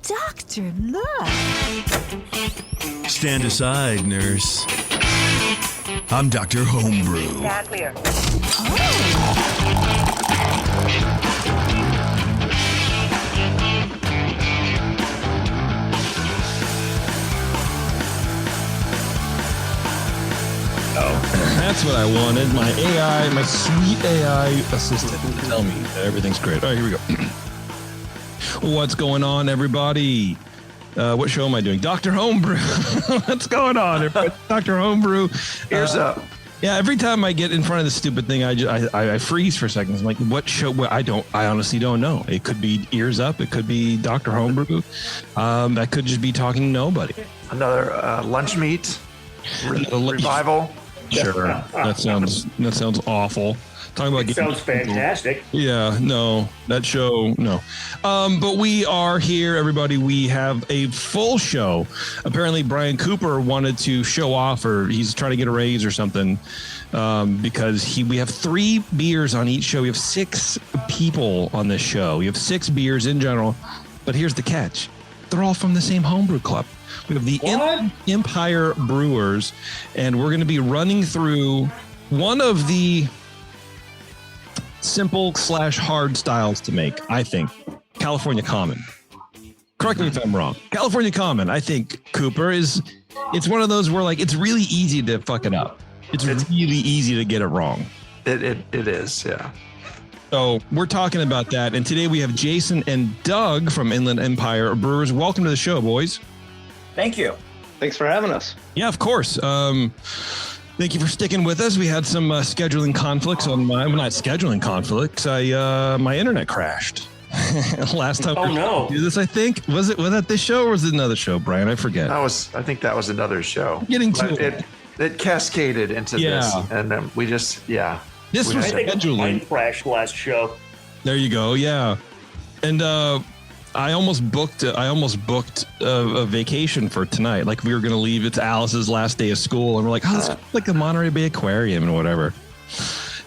Doctor, look. Stand aside, nurse. I'm Dr. Homebrew. Stand clear. That's what I wanted. My AI, my sweet AI assistant to tell me that everything's great. All right, here we go. What's going on, everybody? What show am I doing? Dr. Homebrew. What's going on, everybody? Dr. Homebrew. Ears up. Yeah, every time I get in front of this stupid thing, I freeze for a second. I'm like, what show? I honestly don't know. It could be Ears Up. It could be Dr. Homebrew. That could just be talking to nobody. Another lunch meat revival. Sure. That sounds awful. Talking about sounds fantastic. Yeah, no, that show, no. But we are here, everybody. We have a full show. Apparently, Brian Cooper wanted to show off, or he's trying to get a raise or something, because we have 3 beers on each show. We have 6 people on this show. We have 6 beers in general. But here's the catch. They're all from the same homebrew club. We have the Inland Empire Brewers, and we're going to be running through one of the simple/hard styles to make, I think. California Common. Correct me if I'm wrong. California Common, I think, Cooper, it's one of those where, like, it's really easy to fuck it up. It's really easy to get it wrong. It is, yeah. So we're talking about that, and today we have Jason and Doug from Inland Empire Brewers. Welcome to the show, boys. Thank you. Thanks for having us. Yeah, of course. Thank you for sticking with us. We had some scheduling conflicts on not scheduling conflicts. My internet crashed last time. Oh no! Do this, I think. Was that this show or was it another show, Brian? I forget. I think that was another show. Getting to it cascaded into this, and we just This was scheduling. Mine crashed last show. There you go. Yeah, and I almost booked a vacation for tonight. Like, we were going to leave. It's Alice's last day of school. And we're like, let's go to, like, the Monterey Bay Aquarium and whatever.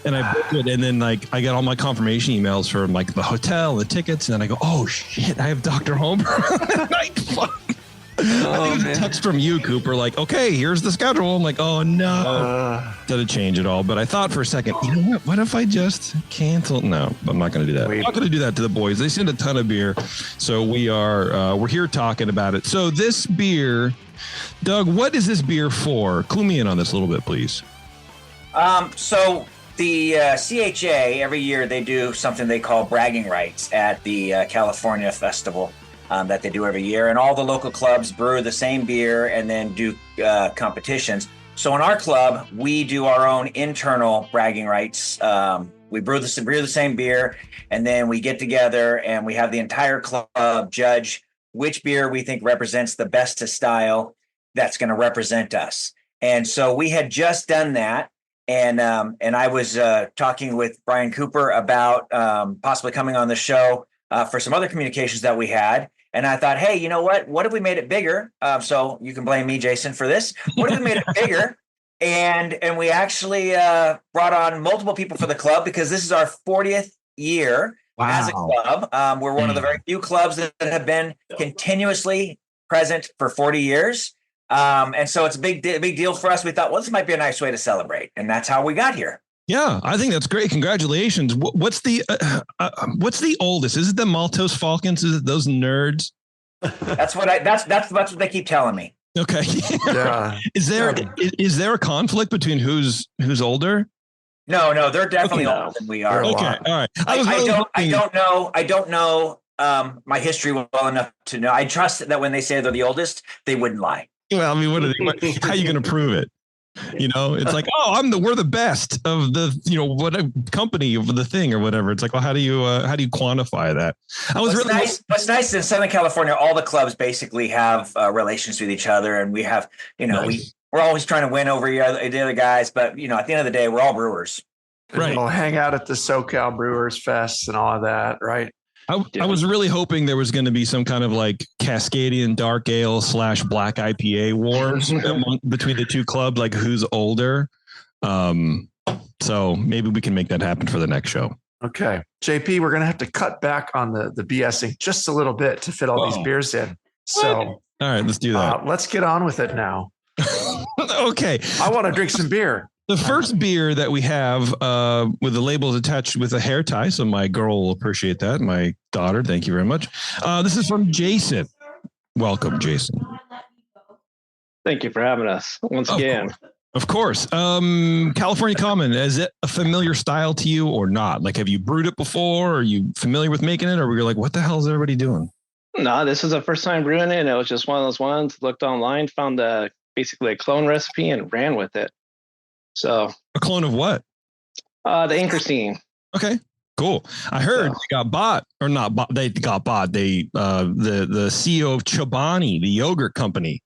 And I booked it. And then, like, I got all my confirmation emails from, like, the hotel, the tickets. And then I go, oh shit, I have Dr. Homer. I think it was a text from you, Cooper, like, okay, here's the schedule. I'm like, oh no. Did change it all. But I thought for a second, you know what? What if I just cancel? No, I'm not going to do that. I'm not going to do that to the boys. They send a ton of beer. So we're here talking about it. So this beer, Doug, what is this beer for? Clue me in on this a little bit, please. So the CHA, every year they do something they call bragging rights at the California Festival. That they do every year, and all the local clubs brew the same beer and then do competitions. So in our club, we do our own internal bragging rights. We brew the same beer, and then we get together and we have the entire club judge which beer we think represents the best style that's going to represent us. And so we had just done that, and I was talking with Brian Cooper about possibly coming on the show for some other communications that we had. And I thought, hey, you know what? What if we made it bigger? So you can blame me, Jason, for this. What if we made it bigger? And we actually brought on multiple people for the club, because this is our 40th year as a club. We're one of the very few clubs that have been continuously present for 40 years. And so it's a big deal for us. We thought, well, this might be a nice way to celebrate. And that's how we got here. Yeah, I think that's great. Congratulations. What's the oldest? Is it the Maltose Falcons? Is it those nerds? That's what they keep telling me. Okay. Yeah. Is there a conflict between who's older? No, they're definitely older than we are. Okay, all right. I don't know my history well enough to know. I trust that when they say they're the oldest, they wouldn't lie. Well, I mean, how are you going to prove it? You know, it's like, oh, we're the best of the, what a company of the thing or whatever. It's like, well, how do you quantify that? What's nice in Southern California, all the clubs basically have relations with each other, and we have, nice. We're always trying to win over the other guys, but at the end of the day, we're all brewers. Right. We'll hang out at the SoCal Brewers Fest and all of that, right? I was really hoping there was going to be some kind of like Cascadian Dark Ale / Black IPA wars between the two clubs, like who's older. So maybe we can make that happen for the next show. Okay. JP, we're going to have to cut back on the BSing just a little bit to fit all these beers in. So, all right, let's do that. Let's get on with it now. Okay. I want to drink some beer. The first beer that we have with the labels attached with a hair tie. So my girl will appreciate that. My daughter, thank you very much. This is from Jason. Welcome, Jason. Thank you for having us once again. Of course. California Common, is it a familiar style to you or not? Like, have you brewed it before? Are you familiar with making it? Or were you like, what the hell is everybody doing? No, this is the first time brewing it. And it was just one of those ones, looked online, found basically a clone recipe and ran with it. So a clone of what? The Anchorstein. Okay, cool. I heard they got bought or not bought. They got bought. They the CEO of Chobani, the yogurt company,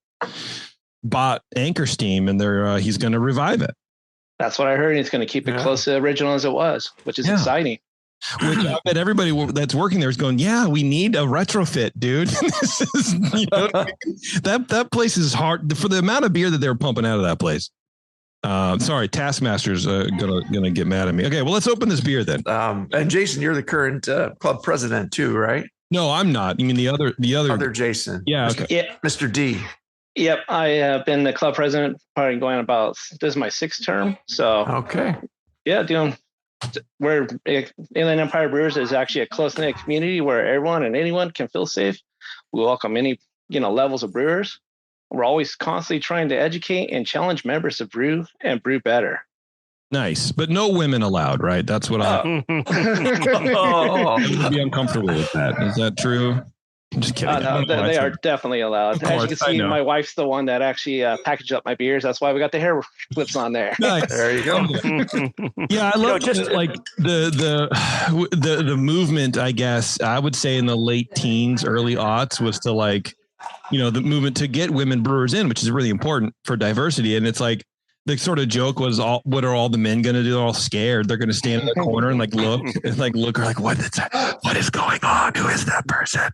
bought Anchorstein, and he's going to revive it. That's what I heard. He's going to keep it close to the original as it was, which is exciting. Which I bet everybody that's working there is going, yeah, we need a retrofit, dude. This is, that place is hard for the amount of beer that they're pumping out of that place. Sorry, Taskmaster's gonna get mad at me. Okay, well, let's open this beer then. And Jason, you're the current club president too, right? No, I'm not. You mean the other Jason? Yeah, okay. Yeah, Mr. D. Yep, I have been the club president probably going about, this is my 6th term. So okay, yeah, where Inland Empire Brewers is actually a close-knit community where everyone and anyone can feel safe. We welcome any levels of brewers. We're always constantly trying to educate and challenge members to brew and brew better. Nice, but no women allowed, right? That's what I would be uncomfortable with that. Is that true? I'm just kidding. No, they are definitely allowed. As you can see, my wife's the one that actually packaged up my beers. That's why we got the hair clips on there. Nice. There you go. Yeah, I love the movement. I guess I would say in the late teens, early aughts was to the movement to get women brewers in, which is really important for diversity. And it's like the sort of joke was, what are all the men going to do? They're all scared. They're going to stand in the corner and look what is going on? Who is that person?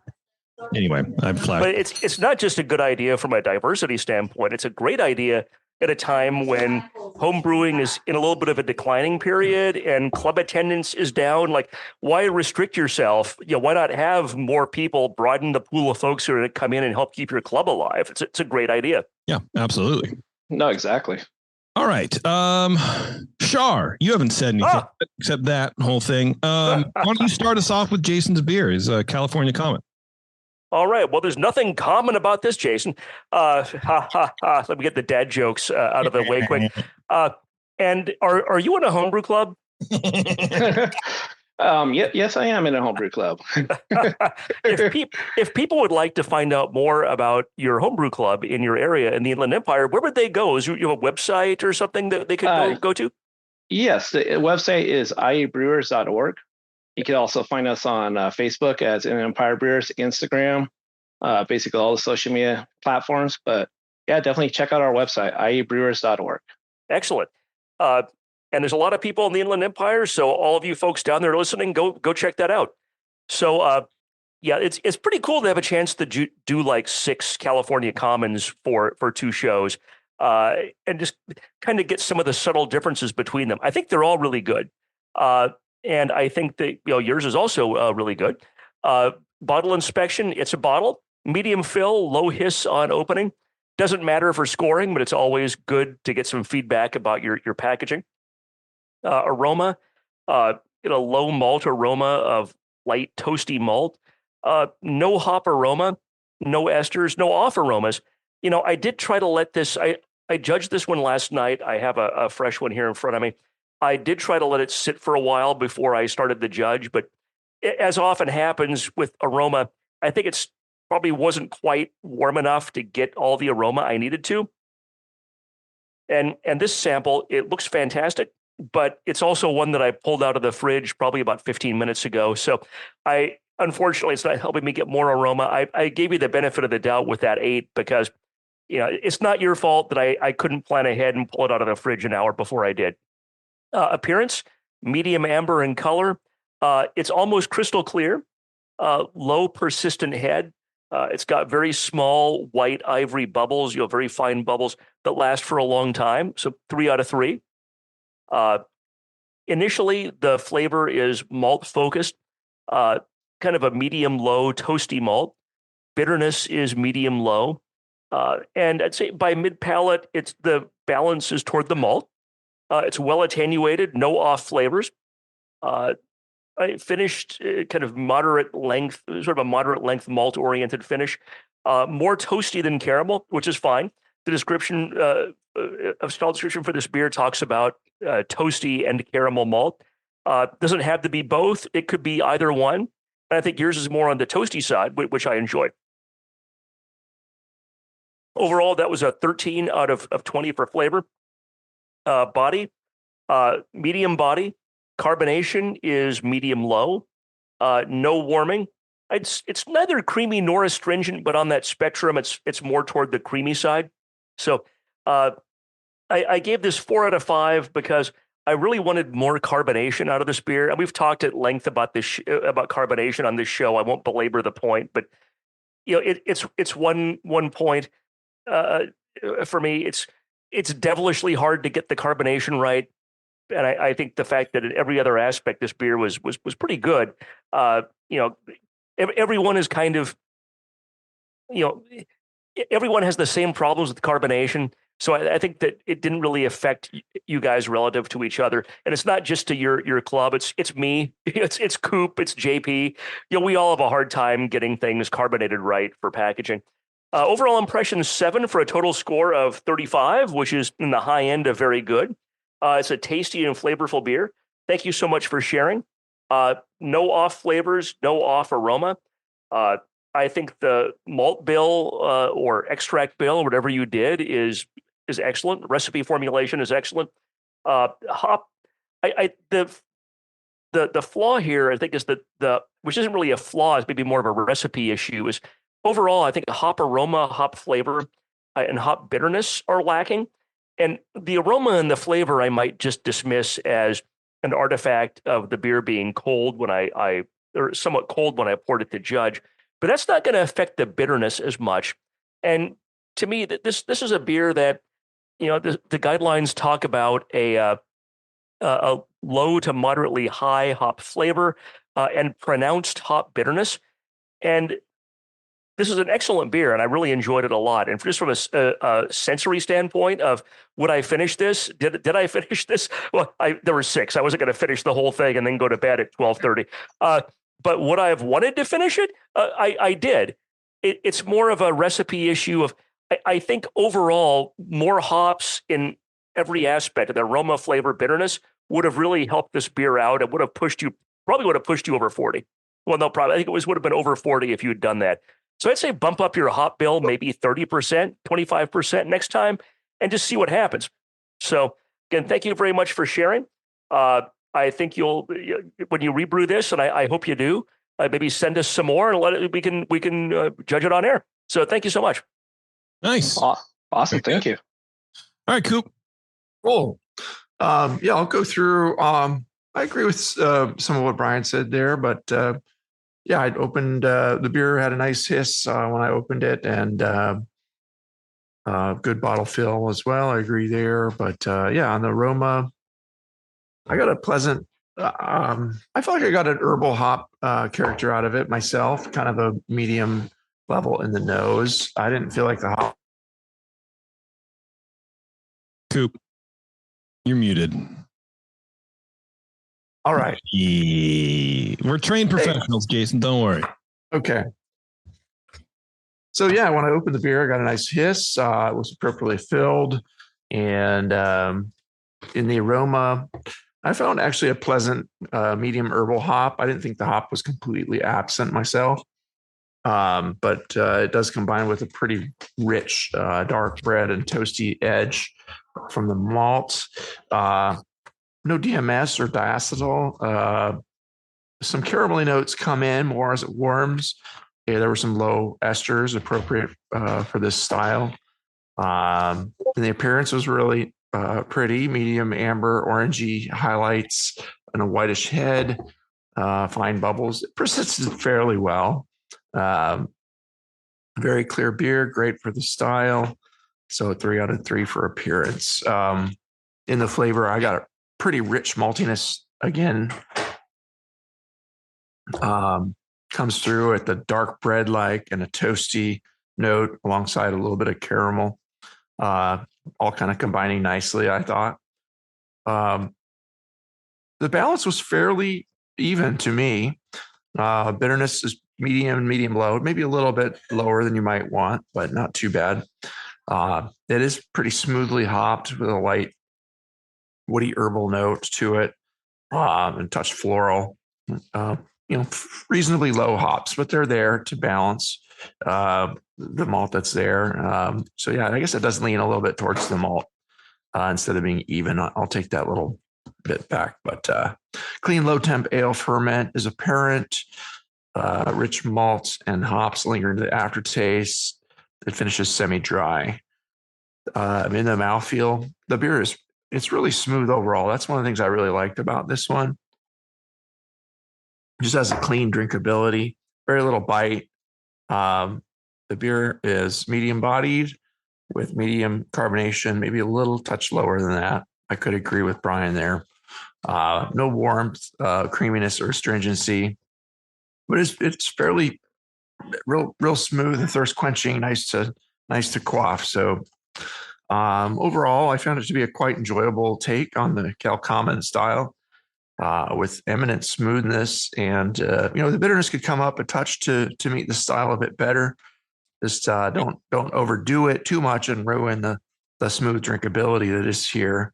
Anyway, I'm flat. But it's not just a good idea from a diversity standpoint. It's a great idea at a time when home brewing is in a little bit of a declining period and club attendance is down. Like, why restrict yourself? Why not have more people, broaden the pool of folks who are going to come in and help keep your club alive? It's a great idea. Yeah, absolutely. No, exactly. All right. Shar, you haven't said anything except that whole thing. Why don't you start us off with Jason's beer, his California Common? All right. Well, there's nothing common about this, Jason. Let me get the dad jokes out of the way quick. And are you in a homebrew club? Yes, I am in a homebrew club. If people would like to find out more about your homebrew club in your area in the Inland Empire, where would they go? Is you have a website or something that they could go to? Yes, the website is iebrewers.org. You can also find us on Facebook as Inland Empire Brewers, Instagram, basically all the social media platforms. But yeah, definitely check out our website, iebrewers.org. Excellent. And there's a lot of people in the Inland Empire, so all of you folks down there listening, go check that out. So yeah, it's pretty cool to have a chance to do like 6 California Commons for 2 shows, and just kind of get some of the subtle differences between them. I think they're all really good. And I think that yours is also really good. Bottle inspection, it's a bottle, medium fill, low hiss on opening. Doesn't matter for scoring, but it's always good to get some feedback about your packaging. Aroma, low malt aroma of light toasty malt. No hop aroma, no esters, no off aromas. I did try to let this, I judged this one last night. I have a fresh one here in front of me. I did try to let it sit for a while before I started the judge, but as often happens with aroma, I think it's probably wasn't quite warm enough to get all the aroma I needed to. And this sample, it looks fantastic, but it's also one that I pulled out of the fridge probably about 15 minutes ago. So unfortunately, it's not helping me get more aroma. I gave you the benefit of the doubt with that 8 because, it's not your fault that I couldn't plan ahead and pull it out of the fridge an hour before I did. Appearance, medium amber in color. It's almost crystal clear, low persistent head. It's got very small white ivory bubbles, very fine bubbles that last for a long time. So 3 out of 3. Initially, the flavor is malt focused, kind of a medium low toasty malt. Bitterness is medium low. And I'd say by mid palate, the balance is toward the malt. It's well attenuated, no off flavors. I finished kind of moderate length, sort of a moderate length malt oriented finish, more toasty than caramel, which is fine. The description of style description for this beer talks about toasty and caramel malt. Doesn't have to be both. It could be either one. And I think yours is more on the toasty side, which I enjoy. Overall, that was a 13 out of 20 for flavor. Body, medium body. Carbonation is medium low. No warming. It's neither creamy nor astringent, but on that spectrum, it's more toward the creamy side. So I gave this 4 out of 5 because I really wanted more carbonation out of this beer. And we've talked at length about this about carbonation on this show. I won't belabor the point, but it's one point. For me, it's devilishly hard to get the carbonation right, and I think the fact that in every other aspect this beer was pretty good. Everyone is kind of, everyone has the same problems with carbonation. So I think that it didn't really affect you guys relative to each other, and it's not just to your club. It's me, it's Coop, it's JP. We all have a hard time getting things carbonated right for packaging. Overall impression 7 for a total score of 35, which is in the high end of very good. It's a tasty and flavorful beer. Thank you so much for sharing. No off flavors, no off aroma. I think the malt bill or extract bill, whatever you did, is excellent. Recipe formulation is excellent. Hop, the flaw here, I think, is the which isn't really a flaw, it's maybe more of a recipe issue, is overall, I think the hop aroma, hop flavor, and hop bitterness are lacking. And the aroma and the flavor I might just dismiss as an artifact of the beer being cold or somewhat cold when I poured it to judge. But that's not going to affect the bitterness as much. And to me, this is a beer that, the guidelines talk about a low to moderately high hop flavor and pronounced hop bitterness. And this is an excellent beer, and I really enjoyed it a lot. And just from a sensory standpoint of would I finish this? Did I finish this? Well, there were 6. I wasn't going to finish the whole thing and then go to bed at 12:30. But would I have wanted to finish it? I did. It's more of a recipe issue of, I think overall, more hops in every aspect of the aroma, flavor, bitterness would have really helped this beer out. It would have probably would have pushed you over 40. Well, no, probably. I think it would have been over 40 if you had done that. So I'd say bump up your hop bill maybe 30%, 25% next time, and just see what happens. So again, thank you very much for sharing. I think when you rebrew this, and I hope you do, maybe send us some more and we can judge it on air. So thank you so much. Nice. Awesome. Thank you. All right, Coop. Cool. I'll go through. I agree with some of what Brian said there, but I'd opened the beer, had a nice hiss when I opened it, and good bottle fill as well. I agree there, but on the aroma, I got a pleasant. I feel like I got an herbal hop character out of it myself, kind of a medium level in the nose. I didn't feel like the hop. Coop, you're muted. All right. We're trained professionals, Jason. Don't worry. Okay. So when I opened the beer, I got a nice hiss. It was appropriately filled, and in the aroma, I found actually a pleasant medium herbal hop. I didn't think the hop was completely absent myself, but it does combine with a pretty rich dark bread and toasty edge from the malt. No DMS or diacetyl. Some caramelly notes come in more as it warms. Yeah, there were some low esters appropriate for this style. And the appearance was really pretty, medium amber, orangey highlights and a whitish head, fine bubbles. It persisted fairly well. Very clear beer, great for the style. So 3 out of 3 for appearance. In the flavor, I got pretty rich maltiness again. Comes through at the dark bread like and a toasty note alongside a little bit of caramel. All kind of combining nicely, I thought. The balance was fairly even to me. Bitterness is medium low, maybe a little bit lower than you might want, but not too bad. It is pretty smoothly hopped with a light woody herbal note to it, and touch floral. Reasonably low hops, but they're there to balance the malt that's there. So yeah, I guess it does lean a little bit towards the malt instead of being even. I'll take that little bit back, but clean low temp ale ferment is apparent. Rich malts and hops linger into the aftertaste. It finishes semi-dry. In the mouthfeel, the beer it's really smooth overall. That's one of the things I really liked about this one. Just has a clean drinkability, very little bite. The beer is medium bodied with medium carbonation, maybe a little touch lower than that. I could agree with Brian there. No warmth, creaminess, or astringency, but it's fairly real smooth and thirst quenching, nice to quaff. So overall, I found it to be a quite enjoyable take on the Cal Common style. With eminent smoothness, and the bitterness could come up a touch to meet the style a bit better. Just don't overdo it too much and ruin the smooth drinkability that is here.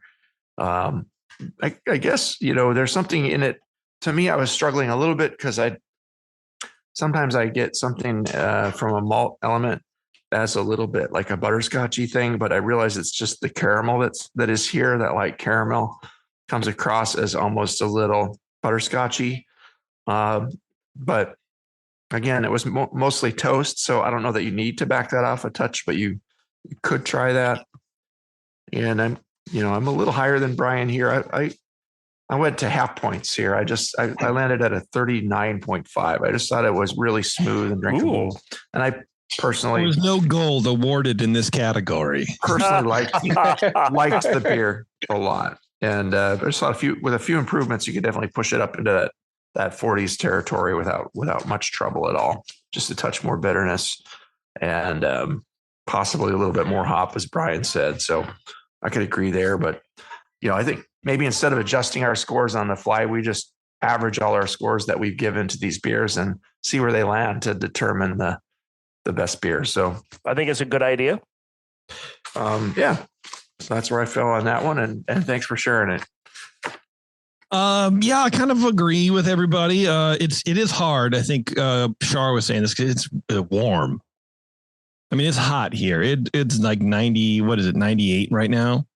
I guess there's something in it. To me, I was struggling a little bit because sometimes I get something from a malt element that's a little bit like a butterscotchy thing, but I realize it's just the caramel that is here. That light caramel comes across as almost a little butterscotchy. But again, it was mostly toast. So I don't know that you need to back that off a touch, but you could try that. And I'm a little higher than Brian here. I went to half points here. I landed at a 39.5. I just thought it was really smooth and drinkable. Ooh. And I personally, there was no gold awarded in this category. Personally liked the beer a lot. And I just thought with a few improvements, you could definitely push it up into that 40s territory without much trouble at all. Just a touch more bitterness and possibly a little bit more hop, as Brian said. So I could agree there. But I think maybe instead of adjusting our scores on the fly, we just average all our scores that we've given to these beers and see where they land to determine the best beer. So I think it's a good idea. Yeah. So that's where I fell on that one. And thanks for sharing it. Yeah, I kind of agree with everybody. It is hard. I think Shar was saying this because it's warm. I mean, it's hot here. It's like 90, 98 right now?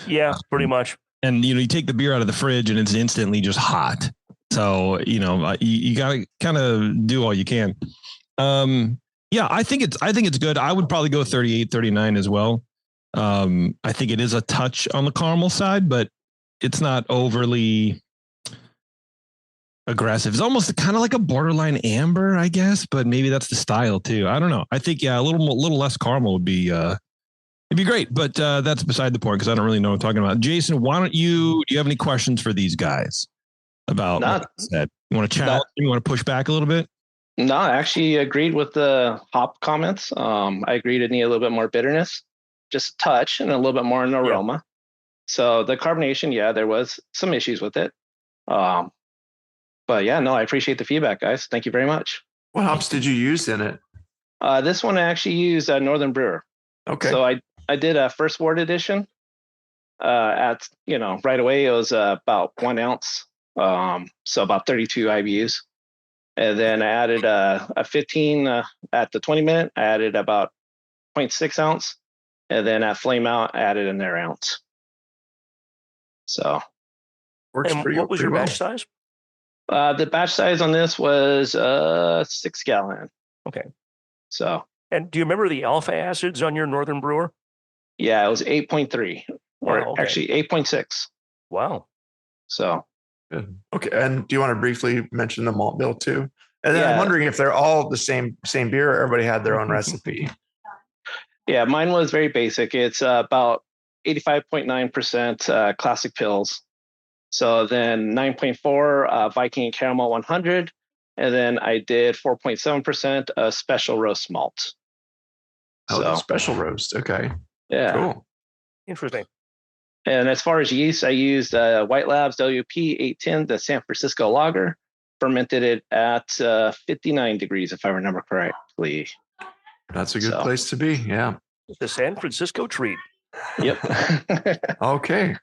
Yeah, pretty much. And, you take the beer out of the fridge and it's instantly just hot. So, you got to kind of do all you can. Yeah, I think it's good. I would probably go 38, 39 as well. I think it is a touch on the caramel side, but it's not overly aggressive. It's almost kind of like a borderline amber, I guess, but maybe that's the style too. I don't know. I think, a little less caramel would be, it'd be great, but that's beside the point because I don't really know what I'm talking about. Jason, do you have any questions for these guys about what I said? You want to challenge? You want to push back a little bit? No, I actually agreed with the hop comments. I agreed it needed a little bit more bitterness, just a touch, and a little bit more in aroma. Yeah. So the carbonation, there was some issues with it. But yeah, no, I appreciate the feedback, guys. Thank you very much. What hops did you use in it? This one I actually used Northern Brewer. Okay. So I did a first ward edition. Right away it was about 1 ounce. So about 32 IBUs. And then I added a 15 at the 20 minute. I added about 0.6 ounce. And then at flame out, I added another ounce. So works pretty well. What was your batch size? The batch size on this was 6 gallon. Okay. So. And do you remember the alpha acids on your Northern Brewer? Yeah, it was 8.3 or actually 8.6. Wow. So. Good. Okay. And do you want to briefly mention the malt bill too? And then I'm wondering if they're all the same beer or everybody had their own recipe. Yeah, mine was very basic. It's about 85.9% classic pills. So then 9.4 Viking Caramel 100, and then I did 4.7% special roast malt. Oh, the special roast. Okay. Yeah. Cool. Interesting. And as far as yeast, I used White Labs WP 810, the San Francisco lager, fermented it at 59 degrees, if I remember correctly. That's a good place to be. Yeah. The San Francisco treat. Yep. Okay.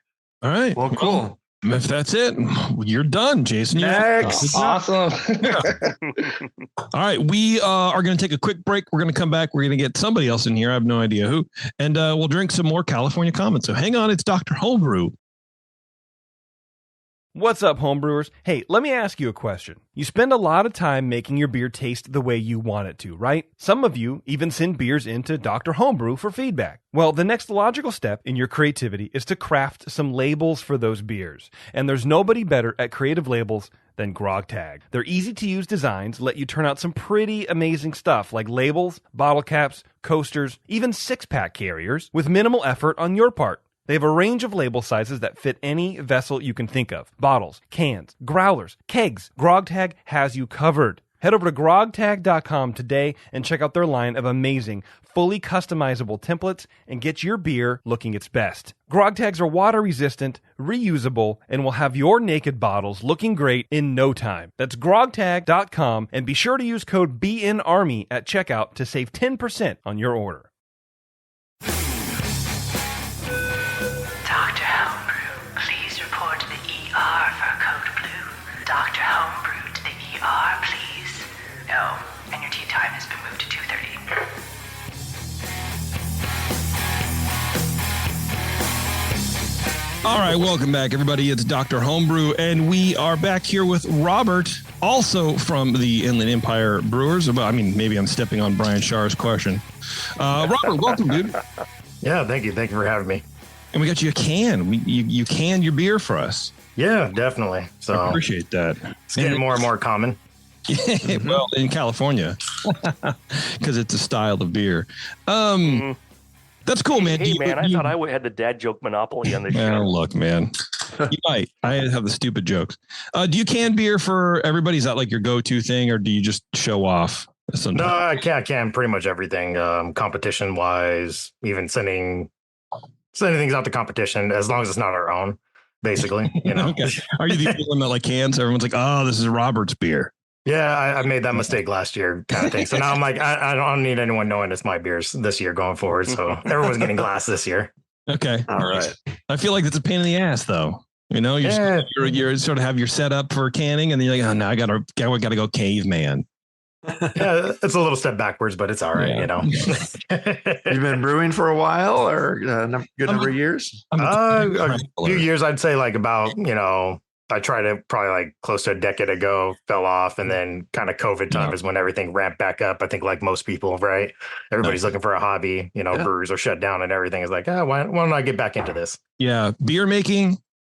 All right. Well, cool. If that's it, you're done, Jason. Next. Awesome. All right. We are going to take a quick break. We're going to come back. We're going to get somebody else in here. I have no idea who. And we'll drink some more California comments. So hang on. It's Dr. Homebrew. What's up, homebrewers? Hey, let me ask you a question. You spend a lot of time making your beer taste the way you want it to, right? Some of you even send beers into Dr. Homebrew for feedback. Well, the next logical step in your creativity is to craft some labels for those beers. And there's nobody better at creative labels than GrogTag. Their easy-to-use designs let you turn out some pretty amazing stuff like labels, bottle caps, coasters, even six-pack carriers with minimal effort on your part. They have a range of label sizes that fit any vessel you can think of. Bottles, cans, growlers, kegs. GrogTag has you covered. Head over to grogtag.com today and check out their line of amazing, fully customizable templates and get your beer looking its best. GrogTags are water resistant, reusable, and will have your naked bottles looking great in no time. That's grogtag.com, and be sure to use code BNARMY at checkout to save 10% on your order. Dr. Homebrew, please report to the ER for code blue. Dr. Homebrew to the ER, please. Oh, and your tea time has been moved to 2:30. All right. Welcome back, everybody. It's Dr. Homebrew, and we are back here with Robert, also from the Inland Empire Brewers. I mean, maybe I'm stepping on Brian Shar's question. Robert, welcome, dude. Yeah, thank you. Thank you for having me. And we got you a can. You canned your beer for us. Yeah, definitely. So I appreciate that. It's getting more and more common. Well, in California, because it's a style of beer. That's cool, man. Hey, man, I thought I had the dad joke monopoly on this show. Oh, look, man. You might. I have the stupid jokes. Do you can beer for everybody? Is that like your go-to thing, or do you just show off sometimes? No, I can pretty much everything. Competition-wise, even sending things out to competition, as long as it's not our own, basically. You know. Okay. Are you the only one that like cans? Everyone's like, oh, this is Robert's beer. Yeah, I made that mistake last year, kind of thing. So now I'm like, I don't need anyone knowing it's my beers this year going forward. So everyone's getting glass this year. Okay. All right. I feel like it's a pain in the ass, though. You know, you're sort of have your setup for canning, and then you're like, oh, no, I gotta go caveman. Yeah, it's a little step backwards, but it's all right. Yeah. You know. You've been brewing for a while, or a good number of years? A few years, I'd say, like about, I tried it probably like close to a decade ago, fell off, and then kind of COVID time is when everything ramped back up. I think like most people, right? Everybody's looking for a hobby, breweries are shut down and everything is like, why don't I get back into this? Yeah. Beer making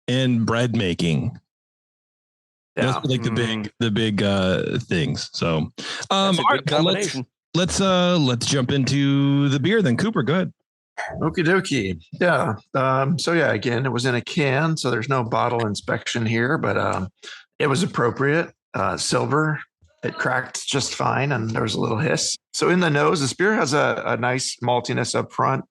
and bread making. Yeah. Those are like the big things. So That's a good combination. let's jump into the beer then. Cooper, go ahead. Okie dokie. Yeah. So yeah, again, it was in a can, so there's no bottle inspection here, but it was appropriate. Silver, it cracked just fine, and there was a little hiss. So in the nose, this beer has a nice maltiness up front.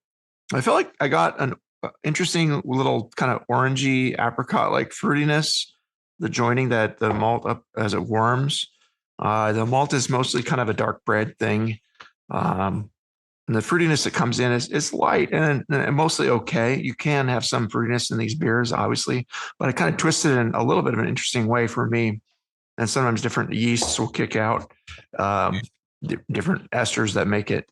I feel like I got an interesting little kind of orangey apricot-like fruitiness, the joining that the malt up as it warms. The malt is mostly kind of a dark bread thing. And the fruitiness that comes in is light and mostly okay. You can have some fruitiness in these beers, obviously, but I kind of twisted it in a little bit of an interesting way for me. And sometimes different yeasts will kick out different esters that make it,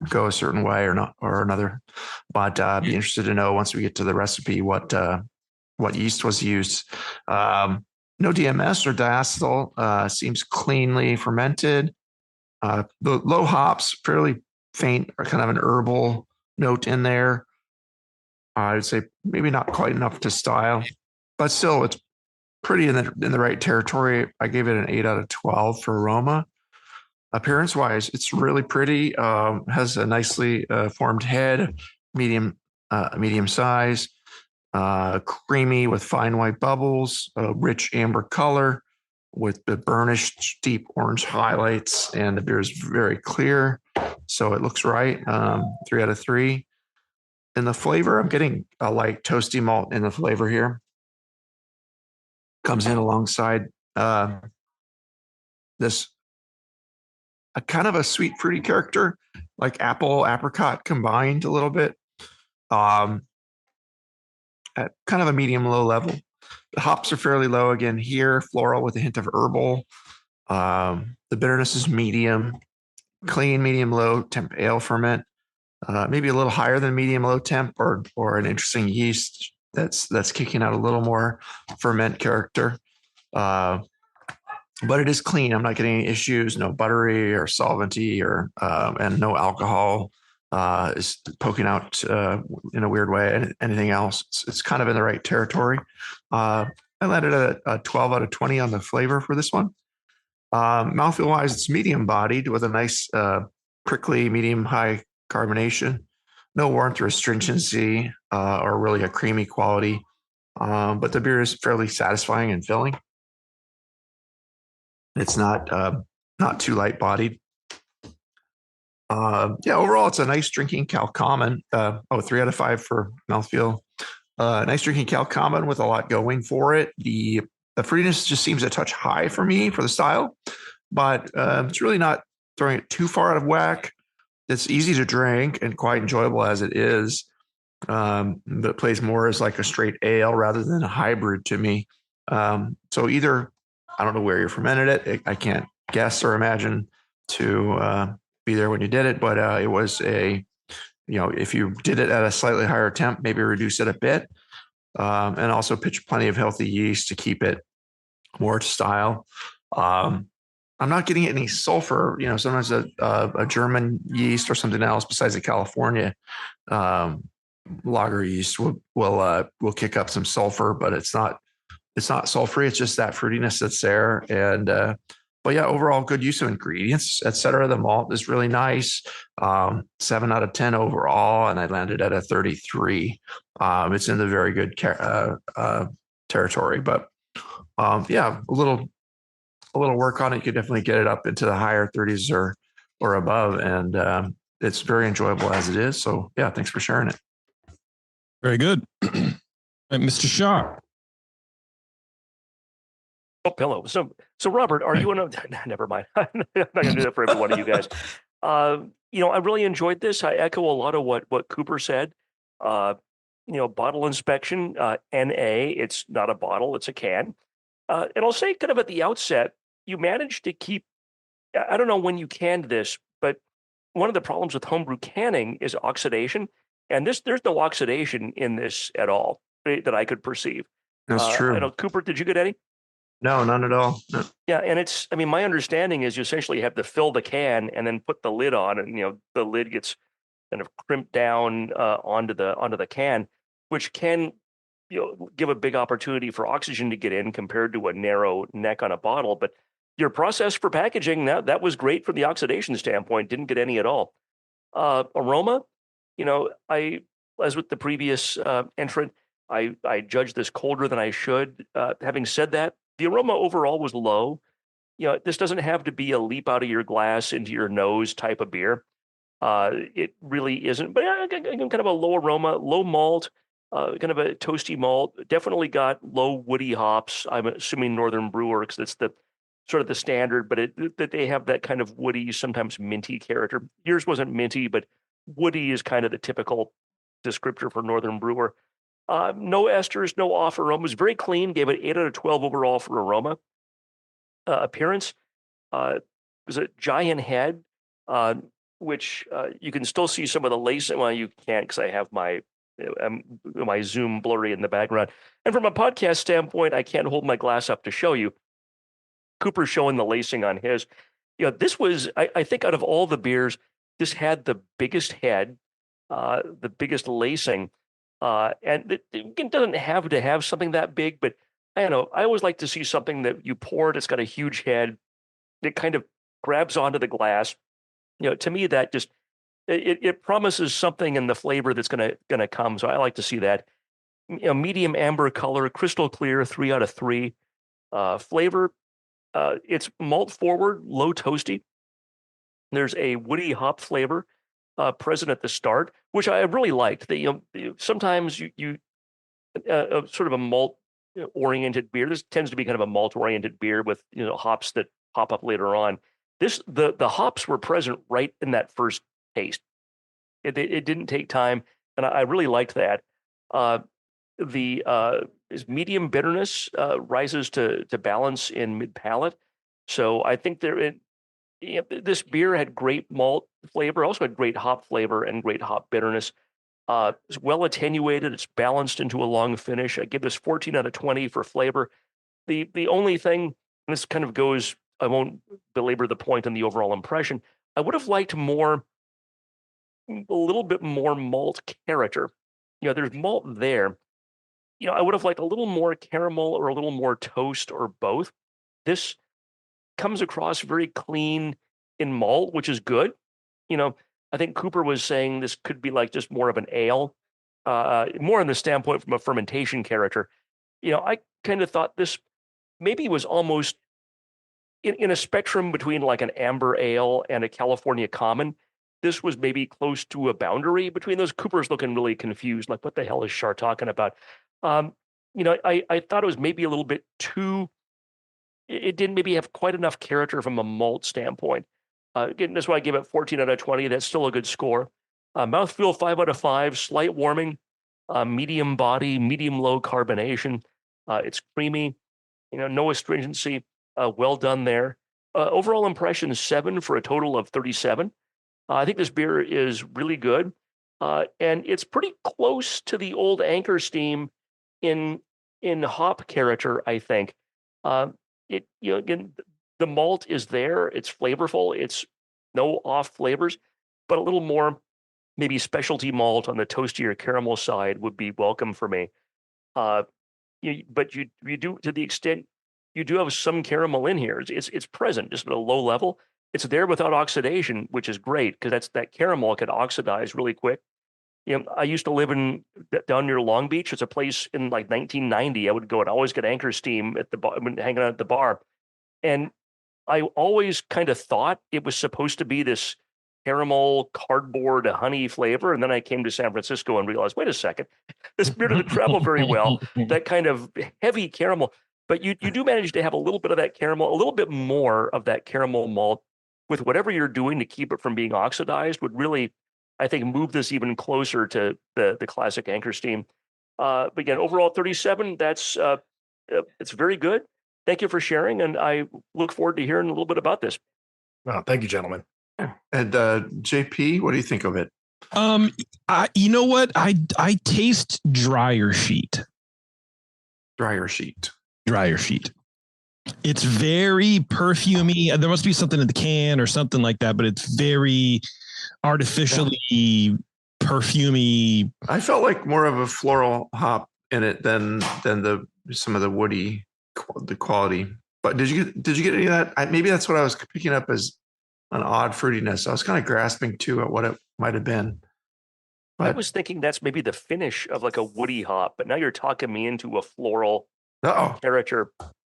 go a certain way or not or another. But I'd be interested to know once we get to the recipe what yeast was used. No DMS or diacetyl. Seems cleanly fermented. The low hops, fairly faint or kind of an herbal note in there. I would say maybe not quite enough to style, but still it's pretty in the right territory. I gave it an 8 out of 12 for aroma. Appearance wise, it's really pretty. Has a nicely formed head, medium size. creamy with fine white bubbles, a rich amber color with the burnished deep orange highlights, and the beer is very clear, so it looks right. 3 out of 3. In the flavor, I'm getting a light toasty malt in the flavor here. Comes in alongside this a kind of a sweet fruity character, like apple apricot combined a little bit, at kind of a medium low level. The hops are fairly low again here, floral with a hint of herbal. The bitterness is medium, clean, medium low temp ale ferment, maybe a little higher than medium low temp, or an interesting yeast that's kicking out a little more ferment character. But it is clean. I'm not getting any issues, no buttery or solventy and no alcohol is poking out in a weird way. And anything else, it's kind of in the right territory. I landed at a 12 out of 20 on the flavor for this one. Mouthfeel wise, it's medium bodied with a nice prickly, medium high carbonation. No warmth or astringency or really a creamy quality. But the beer is fairly satisfying and filling. It's not too light bodied. Overall, it's a nice drinking Cal Common. 3 out of 5 for mouthfeel. Nice drinking Cal Common with a lot going for it. The fruitiness just seems a touch high for me for the style, but it's really not throwing it too far out of whack. It's easy to drink and quite enjoyable as it is. But it plays more as like a straight ale rather than a hybrid to me. So either, I don't know where you fermented it. I can't guess or imagine to be there when you did it, but it was if you did it at a slightly higher temp, maybe reduce it a bit, and also pitch plenty of healthy yeast to keep it more to style. I'm not getting any sulfur. Sometimes a German yeast or something else besides the California lager yeast will kick up some sulfur, but it's not sulfury. It's just that fruitiness that's there. And but yeah, overall good use of ingredients, etc. The malt is really nice. 7 out of 10 overall, and I landed at a 33. It's in the very good territory, but a little work on it, you could definitely get it up into the higher 30s or above, and it's very enjoyable as it is. So yeah, thanks for sharing it. Very good. Mr. Shaw. Oh, pillow. So Robert, are you in a? Never mind. I'm not going to do that for every one of you guys. I really enjoyed this. I echo a lot of what Cooper said. Bottle inspection, NA. It's not a bottle; it's a can. And I'll say, kind of at the outset, you managed to keep. I don't know when you canned this, but one of the problems with homebrew canning is oxidation, and there's no oxidation in this at all that I could perceive. That's true. I know, Cooper, did you get any? No, none at all. No. Yeah, and my understanding is you essentially have to fill the can and then put the lid on, and the lid gets kind of crimped down onto the can, which can give a big opportunity for oxygen to get in compared to a narrow neck on a bottle. But your process for packaging, that was great from the oxidation standpoint. Didn't get any at all. Aroma, as with the previous entrant, I judged this colder than I should. Having said that, the aroma overall was low. This doesn't have to be a leap out of your glass into your nose type of beer. It really isn't. But kind of a low aroma, low malt, kind of a toasty malt. Definitely got low woody hops. I'm assuming Northern Brewer, because it's the sort of the standard. But that they have that kind of woody, sometimes minty character. Yours wasn't minty, but woody is kind of the typical descriptor for Northern Brewer. No esters, no off aroma. It was very clean. Gave it 8 out of 12 overall for aroma. Appearance was a giant head, which you can still see some of the lace. Well, you can't because I have my Zoom blurry in the background. And from a podcast standpoint, I can't hold my glass up to show you. Cooper's showing the lacing on his. This was, I think, out of all the beers, this had the biggest head, the biggest lacing. And it doesn't have to have something that big, but I don't know. I always like to see something that you pour it. It's got a huge head. It kind of grabs onto the glass. To me, that just it promises something in the flavor that's gonna come. So I like to see that. medium amber color, crystal clear, 3 out of 3. Flavor, it's malt forward, low toasty. There's a woody hop flavor present at the start, which I really liked. Sometimes you sort of a malt oriented beer. This tends to be kind of a malt oriented beer with hops that pop up later on. The hops were present right in that first taste. It didn't take time, and I really liked that. Is medium bitterness rises to balance in mid palate. So I think this beer had great malt flavor, also had great hop flavor and great hop bitterness. It's well attenuated. It's balanced into a long finish. I give this 14 out of 20 for flavor. The only thing, and this kind of goes, I won't belabor the point on the overall impression. I would have liked a little bit more malt character. There's malt there. I would have liked a little more caramel or a little more toast or both. This comes across very clean in malt, which is good. I think Cooper was saying this could be like just more of an ale, more in the standpoint from a fermentation character. I kind of thought this maybe was almost in a spectrum between like an amber ale and a California common. This was maybe close to a boundary between those. Cooper's looking really confused, like, what the hell is Shar talking about? I thought it was maybe a little bit too, it didn't maybe have quite enough character from a malt standpoint. Again, that's why I gave it 14 out of 20. That's still a good score. Mouthfeel, 5 out of 5, slight warming, medium body, medium low carbonation. It's creamy, no astringency. Well done there. Overall impression, 7 for a total of 37. I think this beer is really good. And it's pretty close to the old Anchor Steam in hop character, I think. Again, the malt is there. It's flavorful. It's no off flavors, but a little more maybe specialty malt on the toastier caramel side would be welcome for me. But you do, to the extent you do have some caramel in here. It's present, just at a low level. It's there without oxidation, which is great because that caramel can oxidize really quick. I used to live down near Long Beach. It's a place in like 1990. I would go and always get Anchor Steam at the bar, hanging out at the bar, and I always kind of thought it was supposed to be this caramel, cardboard, honey flavor. And then I came to San Francisco and realized, wait a second, this beer doesn't travel very well. That kind of heavy caramel, but you do manage to have a little bit of that caramel, a little bit more of that caramel malt with whatever you're doing to keep it from being oxidized would really, I think, move this even closer to the classic Anchor Steam. But again, overall 37, it's very good. Thank you for sharing, and I look forward to hearing a little bit about this. Oh, thank you, gentlemen. And JP, what do you think of it? You know what? I taste dryer sheet. Dryer sheet. It's very perfumey. There must be something in the can or something like that, but it's very artificially perfumey. I felt like more of a floral hop in it than some of the woody, the quality. But did you get any of that? Maybe that's what I was picking up as an odd fruitiness. I was kind of grasping too at what it might have been. But I was thinking that's maybe the finish of like a woody hop, but now you're talking me into a floral character.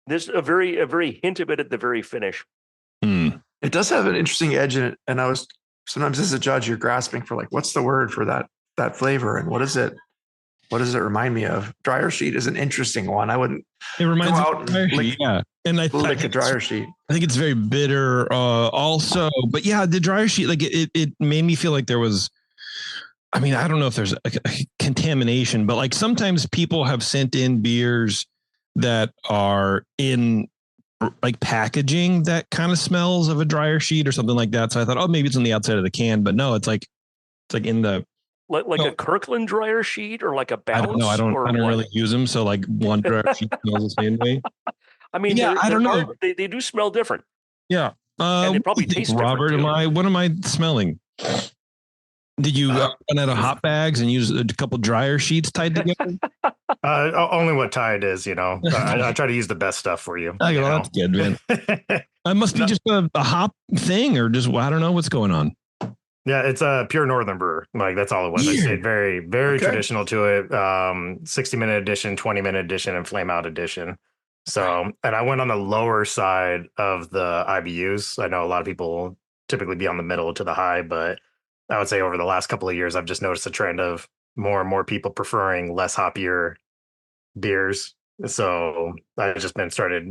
There's a very hint of it at the very finish. It does have an interesting edge in it, and I was sometimes as a judge, you're grasping for like, what's the word for that flavor, and what is it? What does it remind me of? Dryer sheet is an interesting one. I wouldn't. It reminds me of dryer sheet, yeah. And I think a dryer sheet. I think it's very bitter, also. But yeah, the dryer sheet, like it made me feel like there was. I mean, I don't know if there's a contamination, but like sometimes people have sent in beers that are in like packaging that kind of smells of a dryer sheet or something like that. So I thought, oh, maybe it's on the outside of the can, but no, it's like in the. Like a Kirkland dryer sheet or like a Bounce? I don't really use them. So like one dryer sheet smells the same way. I mean, yeah, I don't know. They do smell different. Yeah. And it probably tastes Robert, different. what am I smelling? Did you run out of hot bags and use a couple dryer sheets tied together? Only what Tide is, I try to use the best stuff for you. Okay, well, that's good, man. It must be just a hop thing or just, I don't know what's going on. Yeah, it's a pure Northern brewer. Like that's all it was. I stayed very, very traditional to it. 60-minute edition, 20-minute edition, and flame out edition. So, and I went on the lower side of the IBUs. I know a lot of people typically be on the middle to the high, but I would say over the last couple of years, I've just noticed a trend of more and more people preferring less hoppier beers. So I've just been started,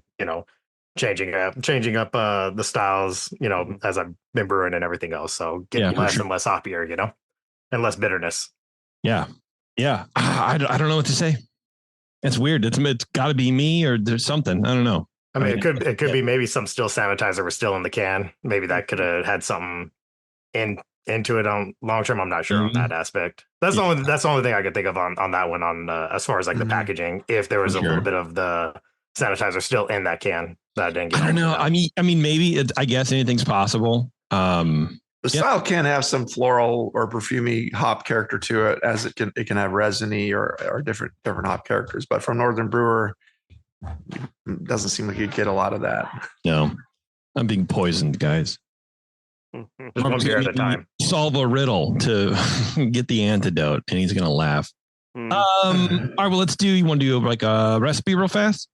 changing up the styles, as I've been brewing and everything else. So getting less and less hoppier, and less bitterness. Yeah. I don't know what to say. It's weird. It's got to be me or there's something. I don't know. I mean, it could be maybe some still sanitizer was still in the can. Maybe that could have had something into it on long term. I'm not sure on that aspect. That's the only thing I could think of on that one. On as far as like the packaging, if there was a little bit of the sanitizer still in that can that I didn't get. I don't know. I mean, maybe I guess anything's possible. The style can have some floral or perfumey hop character to it, as it can have resiny or different hop characters. But from Northern Brewer, it doesn't seem like you'd get a lot of that. No, I'm being poisoned, guys. Just one beer at a time. Solve a riddle to get the antidote, and he's gonna laugh. All right, well, let's do. You want to do like a recipe real fast?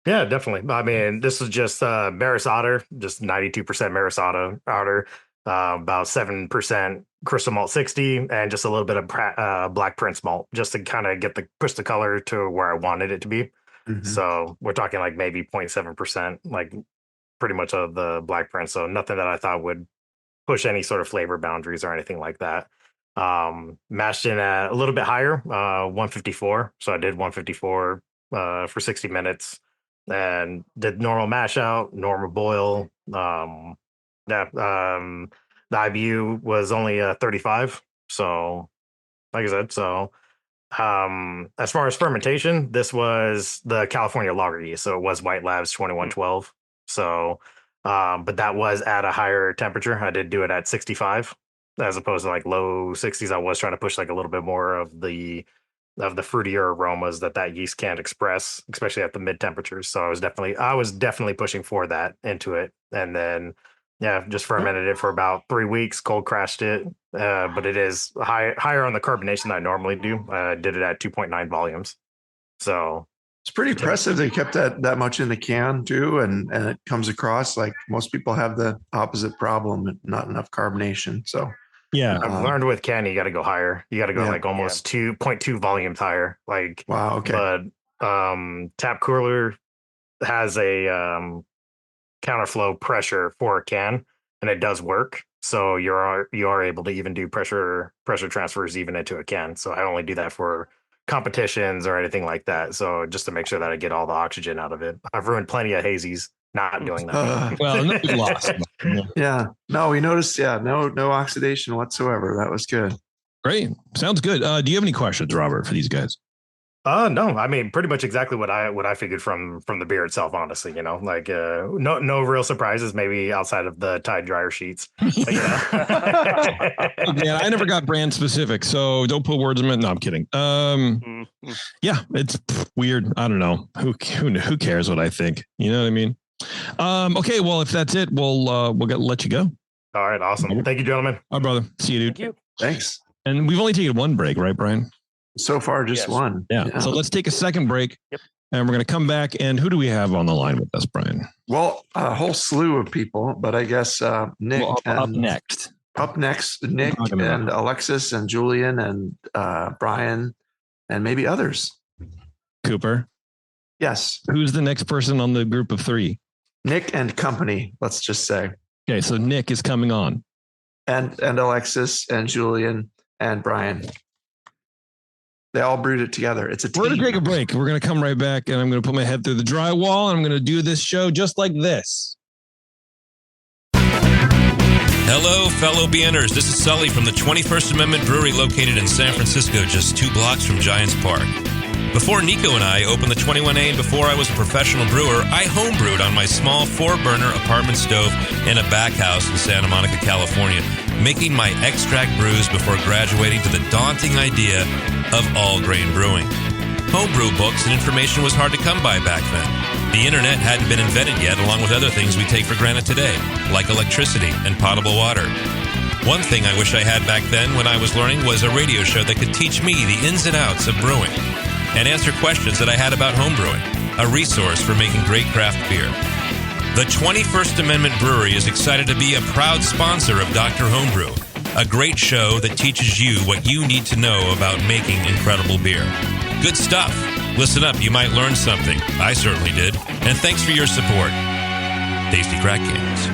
Yeah, definitely. I mean, this is just Maris Otter, just 92% Maris Otter, about 7% Crystal Malt 60, and just a little bit of Black Prince Malt, just to kind of push the color to where I wanted it to be. So we're talking like maybe 0.7%, like pretty much of the Black Prince. So nothing that I thought would push any sort of flavor boundaries or anything like that. Mashed in at a little bit higher, 154. So I did 154 for 60 minutes. And did normal mash out, normal boil. The IBU was only 35. So, like I said, as far as fermentation, this was the California lager yeast, so it was White Labs 2112. So, but that was at a higher temperature. I did do it at 65, as opposed to like low 60s. I was trying to push like a little bit more of the fruitier aromas that yeast can't express, especially at the mid temperatures. So I was definitely pushing for that into it. And then, just fermented it for about 3 weeks, cold crashed it. But it is higher on the carbonation than I normally do. I did it at 2.9 volumes. So it's pretty impressive they kept that much in the can too. And it comes across like most people have the opposite problem, not enough carbonation. So yeah, I've learned with Ken, you got to go higher. You got to go like almost 2.2 volumes higher. Like, wow, okay. But Tap Cooler has a counterflow pressure for a can, and it does work. So you are able to even do pressure transfers even into a can. So I only do that for competitions or anything like that. So just to make sure that I get all the oxygen out of it. I've ruined plenty of hazies not doing that. Well, no loss. Yeah. No, we noticed. Yeah. No oxidation whatsoever. That was good. Great. Sounds good. Do you have any questions, Robert, for these guys? No. I mean, pretty much exactly what I figured from the beer itself. Honestly, like no real surprises. Maybe outside of the Tide dryer sheets. But, Man, I never got brand specific, so don't put words in it. No, I'm kidding. Yeah, it's weird. I don't know. Who cares what I think? You know what I mean? Okay, well, if that's it, we'll let you go. All right, awesome. Thank you, gentlemen. All right, brother. See you, dude. Thank you. Thanks. And we've only taken one break, right, Brian? So far, just one. Yeah. So let's take a second break. Yep. And we're going to come back. And who do we have on the line with us, Brian? Well, a whole slew of people, but I guess Nick. Well, up next. Up next, Nick and Alexis and Julian and Brian and maybe others. Cooper. Yes. Who's the next person on the group of three? Nick and company, let's just say. Okay, so Nick is coming on. And Alexis and Julian and Brian. They all brewed it together. It's a team. We're going to take a break. We're going to come right back, and I'm going to put my head through the drywall, and I'm going to do this show just like this. Hello, fellow BNers. This is Sully from the 21st Amendment Brewery located in San Francisco, just 2 blocks from Giants Park. Before Nico and I opened the 21A and before I was a professional brewer, I homebrewed on my small 4-burner apartment stove in a back house in Santa Monica, California, making my extract brews before graduating to the daunting idea of all-grain brewing. Homebrew books and information was hard to come by back then. The internet hadn't been invented yet, along with other things we take for granted today, like electricity and potable water. One thing I wish I had back then when I was learning was a radio show that could teach me the ins and outs of brewing and answer questions that I had about homebrewing, a resource for making great craft beer. The 21st Amendment Brewery is excited to be a proud sponsor of Dr. Homebrew, a great show that teaches you what you need to know about making incredible beer. Good stuff. Listen up, you might learn something. I certainly did. And thanks for your support. Tasty Crack Games.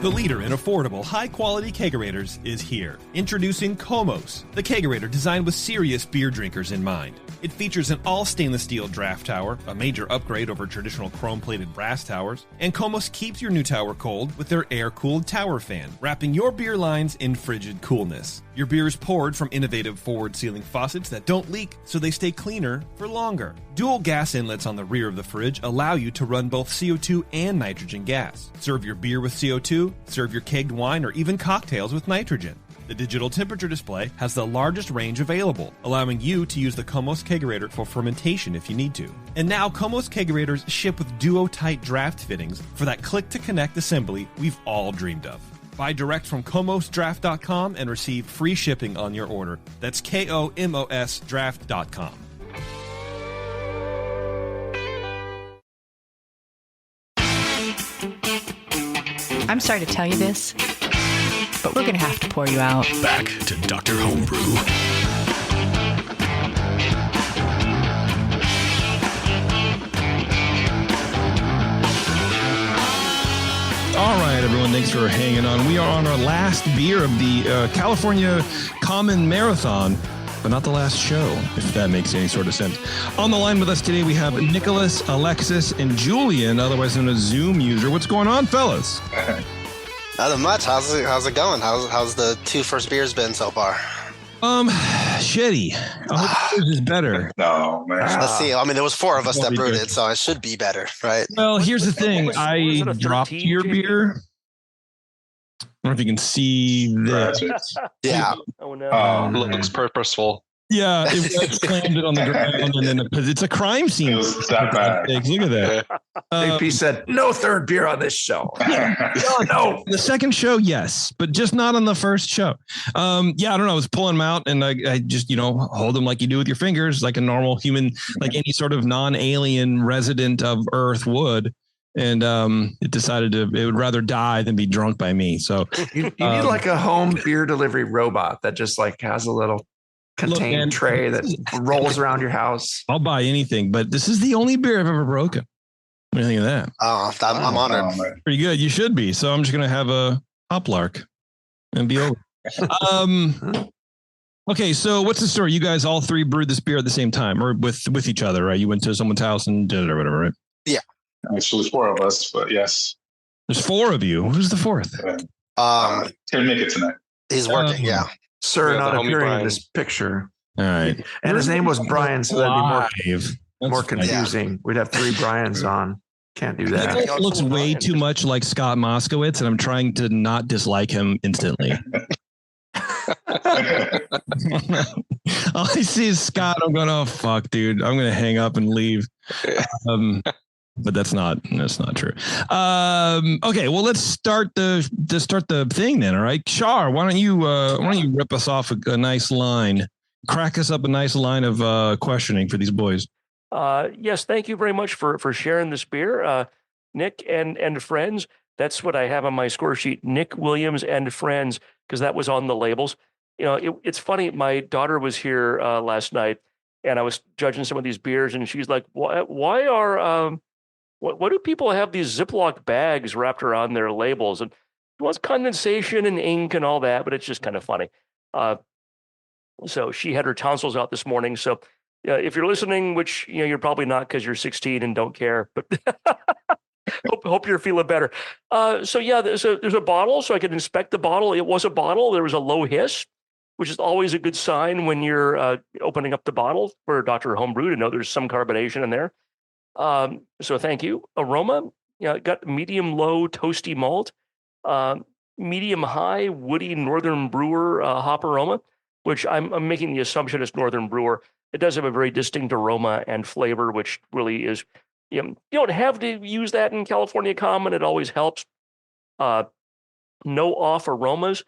The leader in affordable, high-quality kegerators is here. Introducing Komos, the kegerator designed with serious beer drinkers in mind. It features an all-stainless steel draft tower, a major upgrade over traditional chrome-plated brass towers, and Komos keeps your new tower cold with their air-cooled tower fan, wrapping your beer lines in frigid coolness. Your beer is poured from innovative forward-sealing faucets that don't leak, so they stay cleaner for longer. Dual gas inlets on the rear of the fridge allow you to run both CO2 and nitrogen gas. Serve your beer with CO2, serve your kegged wine or even cocktails with nitrogen. The digital temperature display has the largest range available, allowing you to use the Komos kegerator for fermentation if you need to. And now Komos kegerators ship with duo-tight draft fittings for that click-to-connect assembly we've all dreamed of. Buy direct from KomosDraft.com and receive free shipping on your order. That's KOMOS Draft.com. I'm sorry to tell you this, but we're going to have to pour you out. Back to Dr. Homebrew. All right, everyone. Thanks for hanging on. We are on our last beer of the California Common Marathon, but not the last show, if that makes any sort of sense. On the line with us today, we have Nicholas, Alexis, and Julian, otherwise known as Zoom user. What's going on, fellas? Nothing much. How's it going? How's the two first beers been so far? Shitty. I hope yours is better. No, man. Let's see. I mean, there was four of us that brewed it, so it should be better, right? Well, here's the thing. I dropped your beer. I don't know if you can see this. Yeah. Oh no. Looks purposeful. Yeah, it slammed it on the ground, and then because it's a crime scene. It was that bad. Look at that. Big P said, "No third beer on this show." No, the second show, yes, but just not on the first show. I don't know. I was pulling them out, and I just hold them like you do with your fingers, like a normal human, like any sort of non-alien resident of Earth would. And it decided it would rather die than be drunk by me. So you need like a home beer delivery robot that just like has a little contained tray that rolls around your house. I'll buy anything, but this is the only beer I've ever broken. What do you think of that? Oh, I'm honored. Pretty good. You should be. So I'm just going to have a hoplark and be over. Okay. So what's the story? You guys all three brewed this beer at the same time or with each other, right? You went to someone's house and did it or whatever, right? Yeah. Actually, four of us, but yes. There's four of you. Who's the fourth? Can't make it tonight. He's working. Yeah. Sir, not appearing in this picture. All right. And his name was Brian, so that'd be more confusing. Yeah. We'd have three Brians on. Can't do that. It looks way too much like Scott Moskowitz, and I'm trying to not dislike him instantly. All I see is Scott. I'm going, oh fuck, dude. I'm going to hang up and leave. But that's not true. Okay, well, let's start the thing then. All right, Shar, why don't you rip us off a nice line, crack us up a nice line of questioning for these boys. Yes, thank you very much for sharing this beer, Nick and friends. That's what I have on my score sheet, Nick Williams and friends, because that was on the labels. It's funny. My daughter was here last night, and I was judging some of these beers, and she's like, "Why are what do people have these Ziploc bags wrapped around their labels?" And it was condensation and ink and all that, but it's just kind of funny. So she had her tonsils out this morning. So if you're listening, which you're probably not because you're 16 and don't care, but hope you're feeling better. So there's a bottle, so I could inspect the bottle. It was a bottle. There was a low hiss, which is always a good sign when you're opening up the bottle for Dr. Homebrew to know there's some carbonation in there. So thank you. Aroma, got medium low toasty malt, medium high woody Northern Brewer hop aroma, which I'm making the assumption is Northern Brewer. It does have a very distinct aroma and flavor, which really is, you don't have to use that in California Common. It always helps. no off aromas.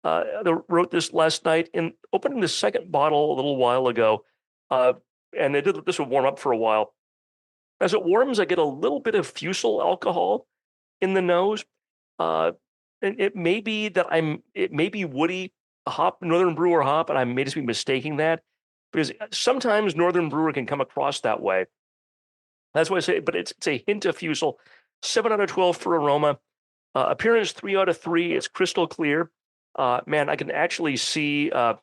I wrote this last night in opening the second bottle a little while ago, and this would warm up for a while. As it warms, I get a little bit of fusel alcohol in the nose. And it may be woody hop, Northern Brewer hop, and I may just be mistaking that, because sometimes Northern Brewer can come across that way. That's why I say, but it's a hint of fusel. 7 out of 12 for aroma. Appearance 3 out of 3. It's crystal clear. Man, I can actually see. I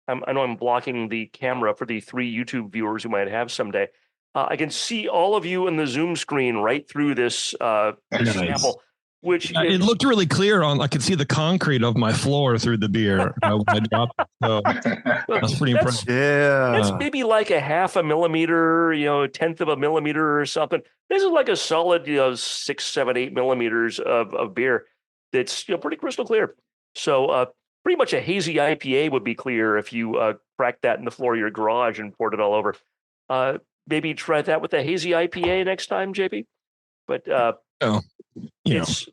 know I'm blocking the camera for the 3 YouTube viewers who might have someday. I can see all of you in the Zoom screen right through this sample, which it looked really clear. I could see the concrete of my floor through the beer when I dropped it. So that's pretty impressive. That's maybe like a half a millimeter, a tenth of a millimeter or something. This is like a solid, 6, 7, 8 millimeters of beer. That's pretty crystal clear. So pretty much a hazy IPA would be clear if you cracked that in the floor of your garage and poured it all over. Maybe try that with a hazy IPA next time, JP. But it's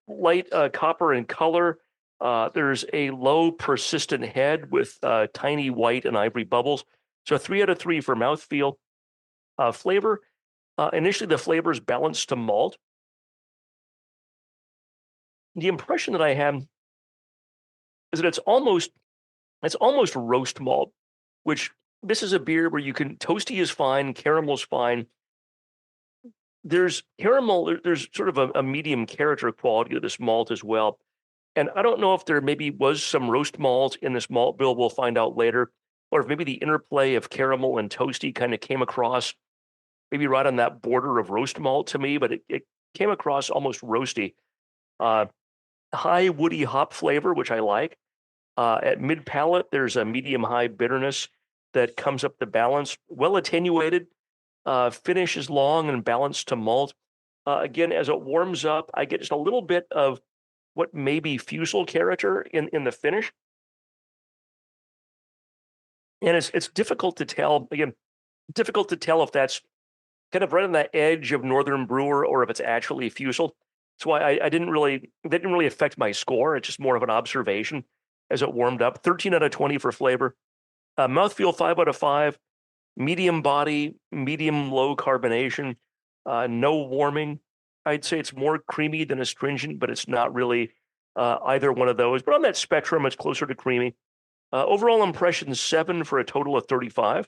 light copper in color. There's a low persistent head with tiny white and ivory bubbles. So 3 out of 3 for mouthfeel. Flavor. Initially, the flavor is balanced to malt. The impression that I have is that it's almost roast malt, which this is a beer where you can, toasty is fine, caramel's fine. There's caramel, there's sort of a medium character quality to this malt as well. And I don't know if there maybe was some roast malt in this malt bill, we'll find out later, or if maybe the interplay of caramel and toasty kind of came across maybe right on that border of roast malt to me, but it came across almost roasty. High woody hop flavor, which I like. At mid palate, there's a medium high bitterness that comes up the balance. Well attenuated. Finish is long and balanced to malt. Again, as it warms up, I get just a little bit of what may be fusel character in the finish. And it's difficult to tell, again, if that's kind of right on that edge of Northern Brewer or if it's actually fusel. That's why that didn't really affect my score. It's just more of an observation as it warmed up. 13 out of 20 for flavor. Mouthfeel 5 out of 5. Medium body, medium low carbonation. No warming. I'd say it's more creamy than astringent, but it's not really either one of those. But on that spectrum, it's closer to creamy. Overall impression 7 for a total of 35.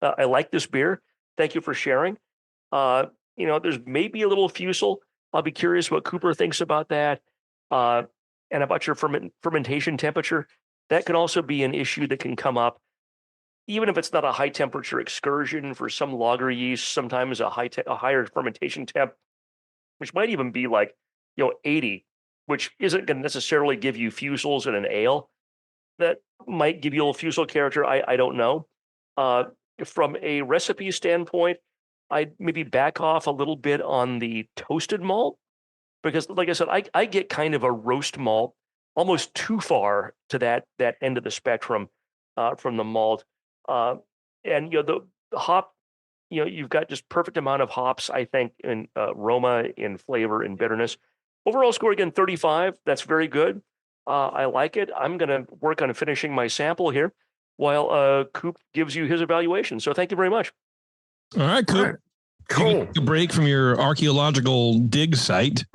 I like this beer. Thank you for sharing. There's maybe a little fusel. I'll be curious what Cooper thinks about that. And about your fermentation temperature. That can also be an issue that can come up. Even if it's not a high temperature excursion for some lager yeast, sometimes a higher fermentation temp, which might even be like 80, which isn't going to necessarily give you fusels in an ale. That might give you a little fusel character. I don't know. From a recipe standpoint, I'd maybe back off a little bit on the toasted malt because, like I said, I get kind of a roast malt almost too far to that end of the spectrum from the malt. And the hop, you've got just perfect amount of hops, I think, in aroma, in flavor, in bitterness. Overall score again 35. That's very good. I like it. I'm going to work on finishing my sample here while Coop gives you his evaluation. So thank you very much. All right, Coop. All right. Cool. Take a break from your archaeological dig site,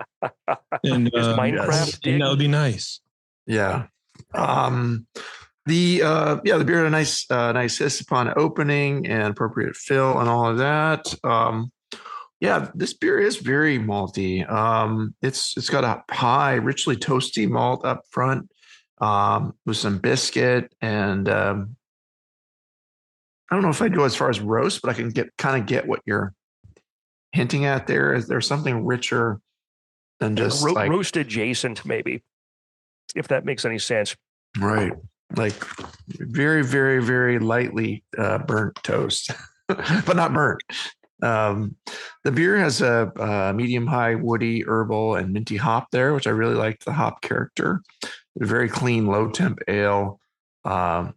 and Minecraft dig. That would be nice. Yeah. The beer had a nice hiss upon opening and appropriate fill and all of that. This beer is very malty. It's got a high, richly toasty malt up front with some biscuit, and I don't know if I'd go as far as roast, but I can get what you're hinting at there. Is there something richer than just like roast adjacent, maybe, if that makes any sense. Right. Like very, very, very lightly burnt toast, but not burnt. The beer has a medium high woody, herbal, and minty hop there, which I really liked the hop character. A very clean, low temp ale / lager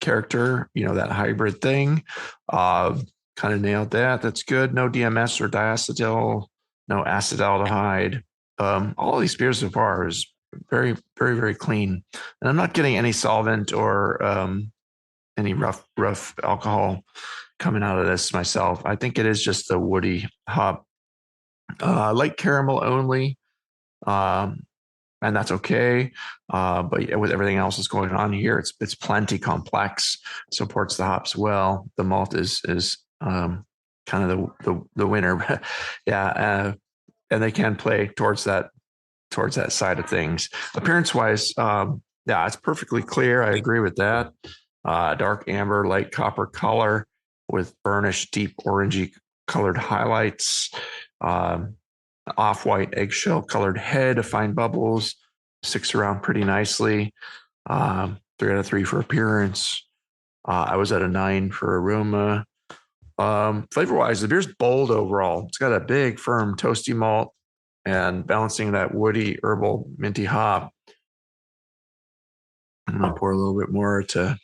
character, that hybrid thing. Kind of nailed that. That's good. No DMS or diacetyl, no acetaldehyde. all of these beers so far is very, very, very clean, and I'm not getting any solvent or any rough alcohol coming out of this myself. I think it is just the woody hop, light caramel only, and that's okay. But with everything else that's going on here, it's plenty complex. Supports the hops well. The malt is kind of the winner. Yeah, and they can play towards that side of things. Appearance wise, yeah, it's perfectly clear. I agree with that. Dark amber, light copper color with burnished, deep orangey colored highlights. Off-white eggshell colored head of fine bubbles, sticks around pretty nicely. 3 out of 3 for appearance. I was at a 9 for aroma. Flavor-wise, the beer's bold overall. It's got a big, firm, toasty malt and balancing that woody, herbal, minty hop. I'm gonna pour a little bit more to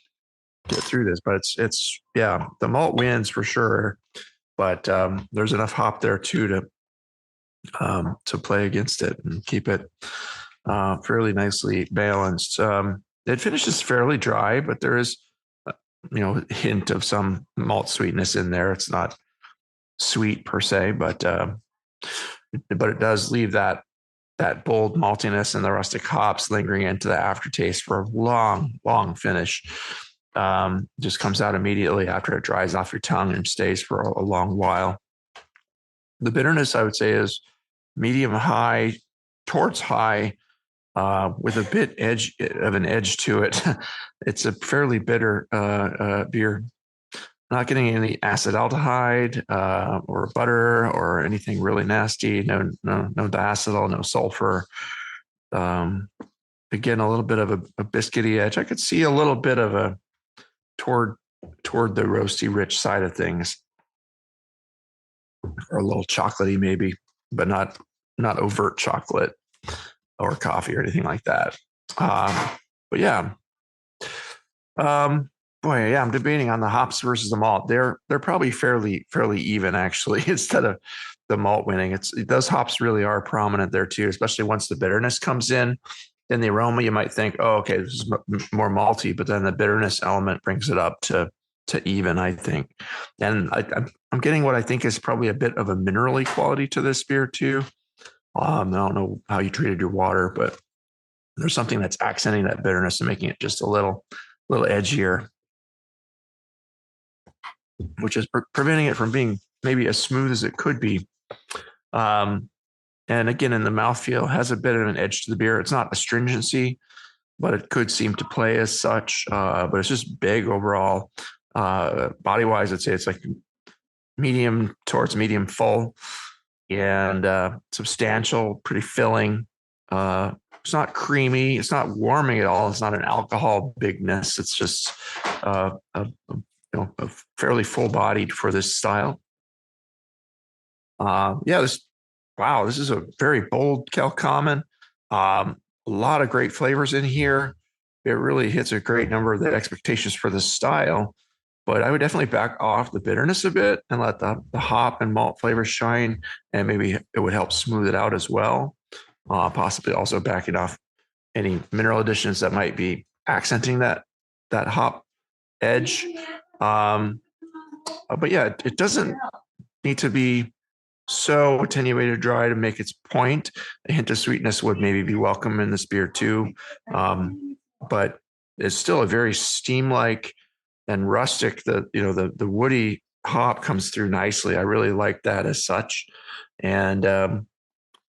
get through this, but it's yeah, the malt wins for sure. But there's enough hop there too to play against it and keep it fairly nicely balanced. It finishes fairly dry, but there is, hint of some malt sweetness in there. It's not sweet per se, but it does leave that bold maltiness and the rustic hops lingering into the aftertaste for a long finish. Just comes out immediately after it dries off your tongue and stays for a long while. The bitterness, I would say, is medium high towards high, with a bit of an edge to it. It's a fairly bitter beer. Not getting any acetaldehyde or butter or anything really nasty. No diacetyl, no sulfur. Again, a little bit of a biscuity edge. I could see a little bit of a toward the roasty, rich side of things, or a little chocolatey maybe, but not overt chocolate or coffee or anything like that. But yeah. Boy, yeah, I'm debating on the hops versus the malt. They're probably fairly even actually, instead of the malt winning. Those hops really are prominent there too, especially once the bitterness comes in. In the aroma, you might think, oh, okay, this is more malty, but then the bitterness element brings it up to even, I think. And I'm getting what I think is probably a bit of a minerally quality to this beer too. I don't know how you treated your water, but there's something that's accenting that bitterness and making it just a little edgier, which is preventing it from being maybe as smooth as it could be. And again, in the mouthfeel, has a bit of an edge to the beer. It's not astringency, but it could seem to play as such. But it's just big overall. Body-wise, I'd say it's like medium towards medium full and substantial, pretty filling. It's not creamy. It's not warming at all. It's not an alcohol bigness. It's just a fairly full-bodied for this style. This is a very bold Kilcommon. A lot of great flavors in here. It really hits a great number of the expectations for this style. But I would definitely back off the bitterness a bit and let the hop and malt flavors shine, and maybe it would help smooth it out as well. Possibly also backing off any mineral additions that might be accenting that hop edge. But yeah, it doesn't need to be so attenuated dry to make its point. A hint of sweetness would maybe be welcome in this beer too. But it's still a very steam-like and rustic. The woody hop comes through nicely. I really like that as such. And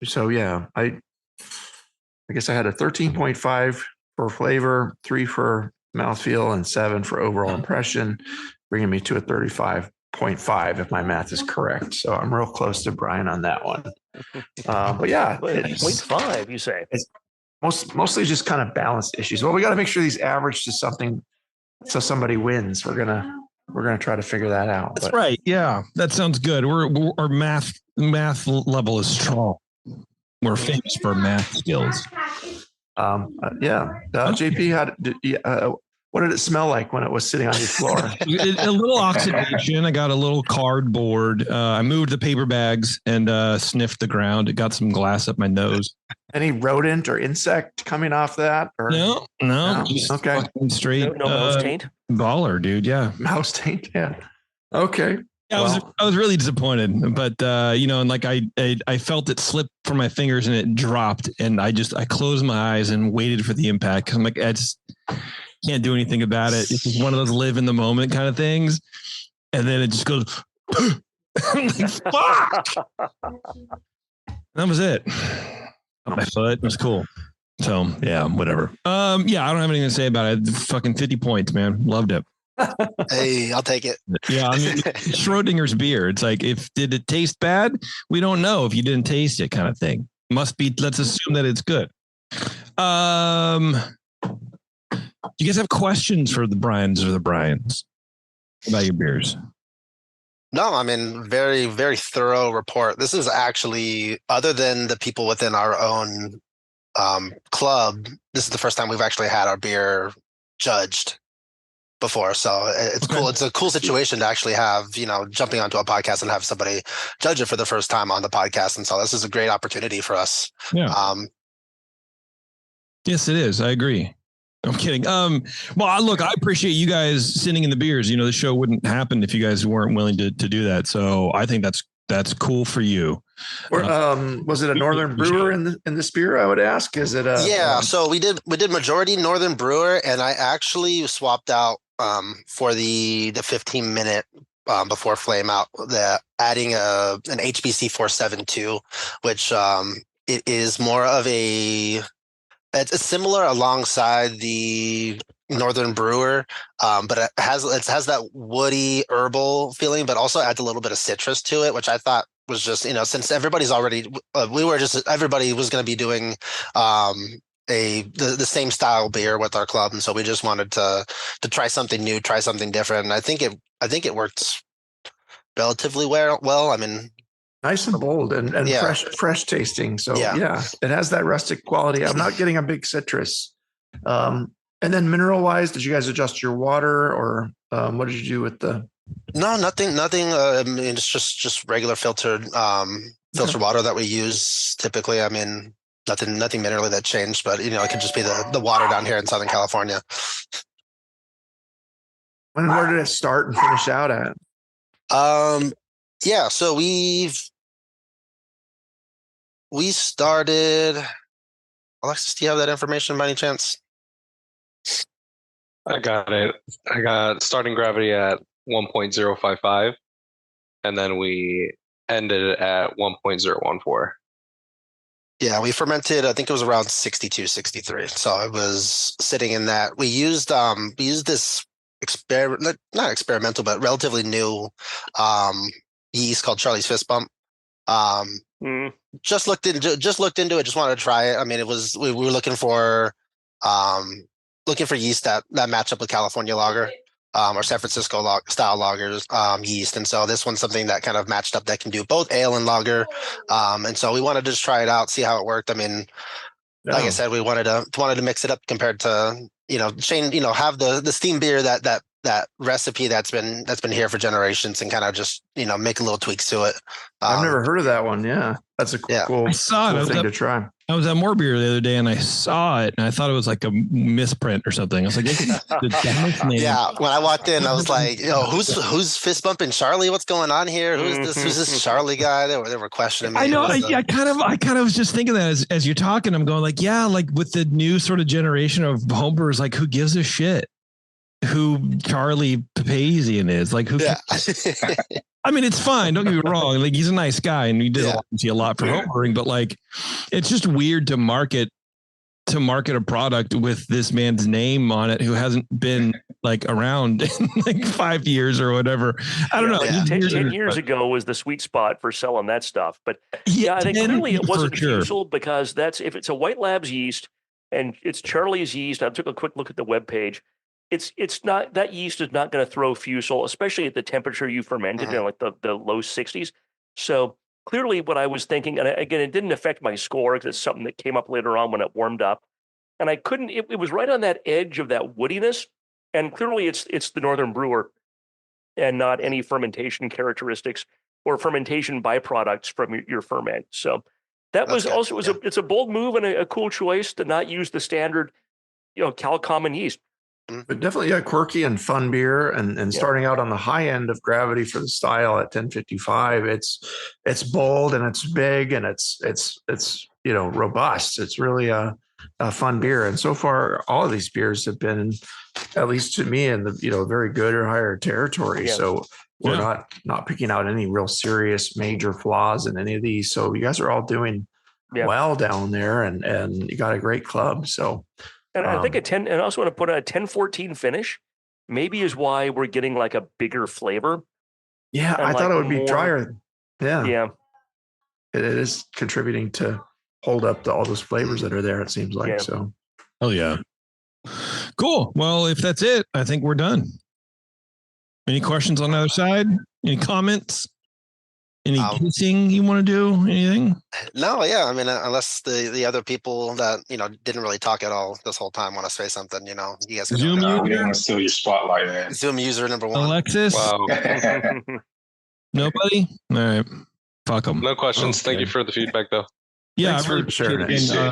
so yeah, I guess I had a 13.5 for flavor, 3 for mouthfeel, and 7 for overall impression, bringing me to a 35.5 if my math is correct. So I'm real close to Brian on that one. But yeah, 0.5, you say? It's mostly just kind of balance issues. Well, we got to make sure these average to something so somebody wins. We're gonna try to figure that out. That's right. Yeah, that sounds good. Our math level is strong. We're famous for math skills. JP, What did it smell like when it was sitting on your floor? A little oxidation. I got a little cardboard. I moved the paper bags and sniffed the ground. It got some glass up my nose. Any rodent or insect coming off that? Or No. Just okay. Straight. No mouse taint. Baller, dude. Yeah. Mouse taint. Yeah. Okay. Yeah, I was really disappointed, but and like I felt it slip from my fingers and it dropped, and I closed my eyes and waited for the impact. I'm like, I just can't do anything about it. It's just one of those live in the moment kind of things, and then it just goes. I'm like, fuck. That was it. On my foot. It was cool. So yeah, whatever. I don't have anything to say about it. Fucking 50 points, man. Loved it. Hey, I'll take it. Yeah, I mean, Schrodinger's beer. It's like, did it taste bad? We don't know if you didn't taste it, kind of thing. Must be. Let's assume that it's good. Do you guys have questions for the Bryans about your beers? No, I mean, very, very thorough report. This is actually, other than the people within our own club, this is the first time we've actually had our beer judged before. So it's cool. It's a cool situation to actually have, jumping onto a podcast and have somebody judge it for the first time on the podcast. And so this is a great opportunity for us. Yeah. Yes, it is. I agree. I'm kidding. Well, look, I appreciate you guys sending in the beers. The show wouldn't happen if you guys weren't willing to do that. So I think that's cool for you. Or, was it a Northern Brewer in this beer? I would ask. Is it a? Yeah. So we did majority Northern Brewer, and I actually swapped out for the 15-minute before flame out, adding an HBC 472, which it is more of it's similar alongside the Northern Brewer, but it has that woody herbal feeling, but also adds a little bit of citrus to it, which I thought was just, since everybody's already, everybody was going to be doing the same style beer with our club, and so we just wanted to try something new, try something different, and I think it worked relatively well. I mean, nice and bold and fresh tasting. So yeah, it has that rustic quality. I'm not getting a big citrus. And then mineral wise, did you guys adjust your water, or what did you do with the? No, nothing. I mean, it's just regular filtered water that we use typically. I mean, nothing minerally that changed, but it could just be the water down here in Southern California. Where did it start and finish out at? Yeah, so we started. Alexis, do you have that information by any chance? I got it. I got starting gravity at 1.055, and then we ended at 1.014. Yeah, we fermented, I think it was around 62, 63. So it was sitting in that. We used this not experimental, but relatively new yeast called Charlie's Fist Bump. Just looked into it, just wanted to try it. I mean, we were looking for yeast that match up with California lager or San Francisco style lagers yeast, and so this one's something that kind of matched up, that can do both ale and lager, and so we wanted to just try it out, see how it worked. I mean, like I said, we wanted to mix it up compared to have the steam beer, that recipe that's been here for generations, and kind of just make a little tweaks to it. I've never heard of that one. Yeah, that's a cool, I saw cool thing to try. I was at More Beer the other day and I saw it and I thought it was like a misprint or something. I was like, this is the dumbest name. Yeah, when I walked in, I was like, who's fist bumping Charlie? What's going on here? Who's this Charlie guy? They were questioning me. I know. I kind of was just thinking that as you're talking, I'm going like, yeah, like with the new sort of generation of homebrewers, like who gives a shit who Charlie Papazian is? Like who? Yeah. I mean, it's fine. Don't get me wrong. Like he's a nice guy and we did a lot for homebrewing, but like, it's just weird to market a product with this man's name on it who hasn't been like around in like 5 years or whatever. I don't know. Like 10 years ago was the sweet spot for selling that stuff. But I think clearly it wasn't Fusel, because if it's a White Labs yeast and it's Charlie's yeast, I took a quick look at the webpage. It's not, that yeast is not going to throw Fusel, especially at the temperature you fermented in like the low 60s. So clearly what I was thinking, and again, it didn't affect my score because it's something that came up later on when it warmed up. And I couldn't, it was right on that edge of that woodiness. And clearly it's the Northern Brewer and not any fermentation characteristics or fermentation byproducts from your ferment. So that was also, it's a bold move and a cool choice to not use the standard, Cal Common yeast. But definitely a quirky and fun beer, and starting out on the high end of gravity for the style at 1055. It's bold and it's big and it's robust. It's really a fun beer. And so far, all of these beers have been, at least to me, in the very good or higher territory. Yeah. So we're not picking out any real serious major flaws in any of these. So you guys are all doing well down there, and you got a great club. So. And I think and I also want to put a 1014 finish maybe is why we're getting like a bigger flavor. Yeah, I thought it would be drier. Yeah. Yeah. It is contributing to hold up to all those flavors that are there, it seems like. So. Oh, yeah. Cool. Well, if that's it, I think we're done. Any questions on the other side? Any comments? Any kissing you want to do? Anything? No, yeah. I mean, unless the other people that didn't really talk at all this whole time want to say something, you guys. Zoom user. We don't want to steal your spotlight, man. Zoom user number 1. Alexis. Wow. Nobody. All right. Fuck them. No questions. Thank you for the feedback, though. Yeah, thanks for sharing it.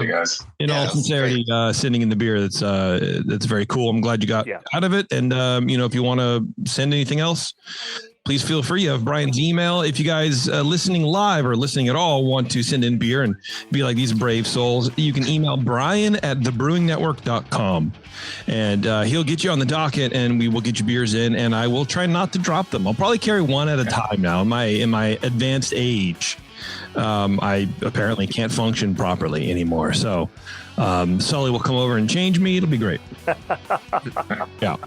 Guys. In all sincerity, sending in the beer, that's very cool. I'm glad you got out of it. And if you want to send anything else, please feel free. You have Brian's email. If you guys listening live or listening at all want to send in beer and be like these brave souls, you can email brian@thebrewingnetwork.com, and he'll get you on the docket, and we will get you beers in, and I will try not to drop them. I'll probably carry one at a time now. In my advanced age, I apparently can't function properly anymore. So Sully will come over and change me. It'll be great. Yeah.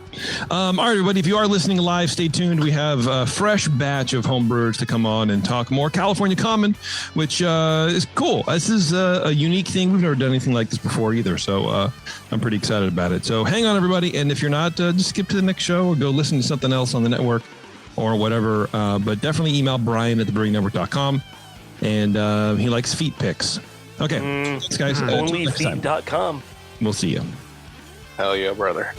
All right, everybody, if you are listening live, stay tuned. We have a fresh batch of homebrewers to come on and talk more California Common, which is cool. This is a unique thing. We've never done anything like this before either. So I'm pretty excited about it. So hang on, everybody. And if you're not, just skip to the next show or go listen to something else on the network or whatever. But definitely email brian@thebrewingnetwork.com. And he likes feet pics. Okay. Thanks, guys. Onlyfeet.com. We'll see you. Hell yeah, brother.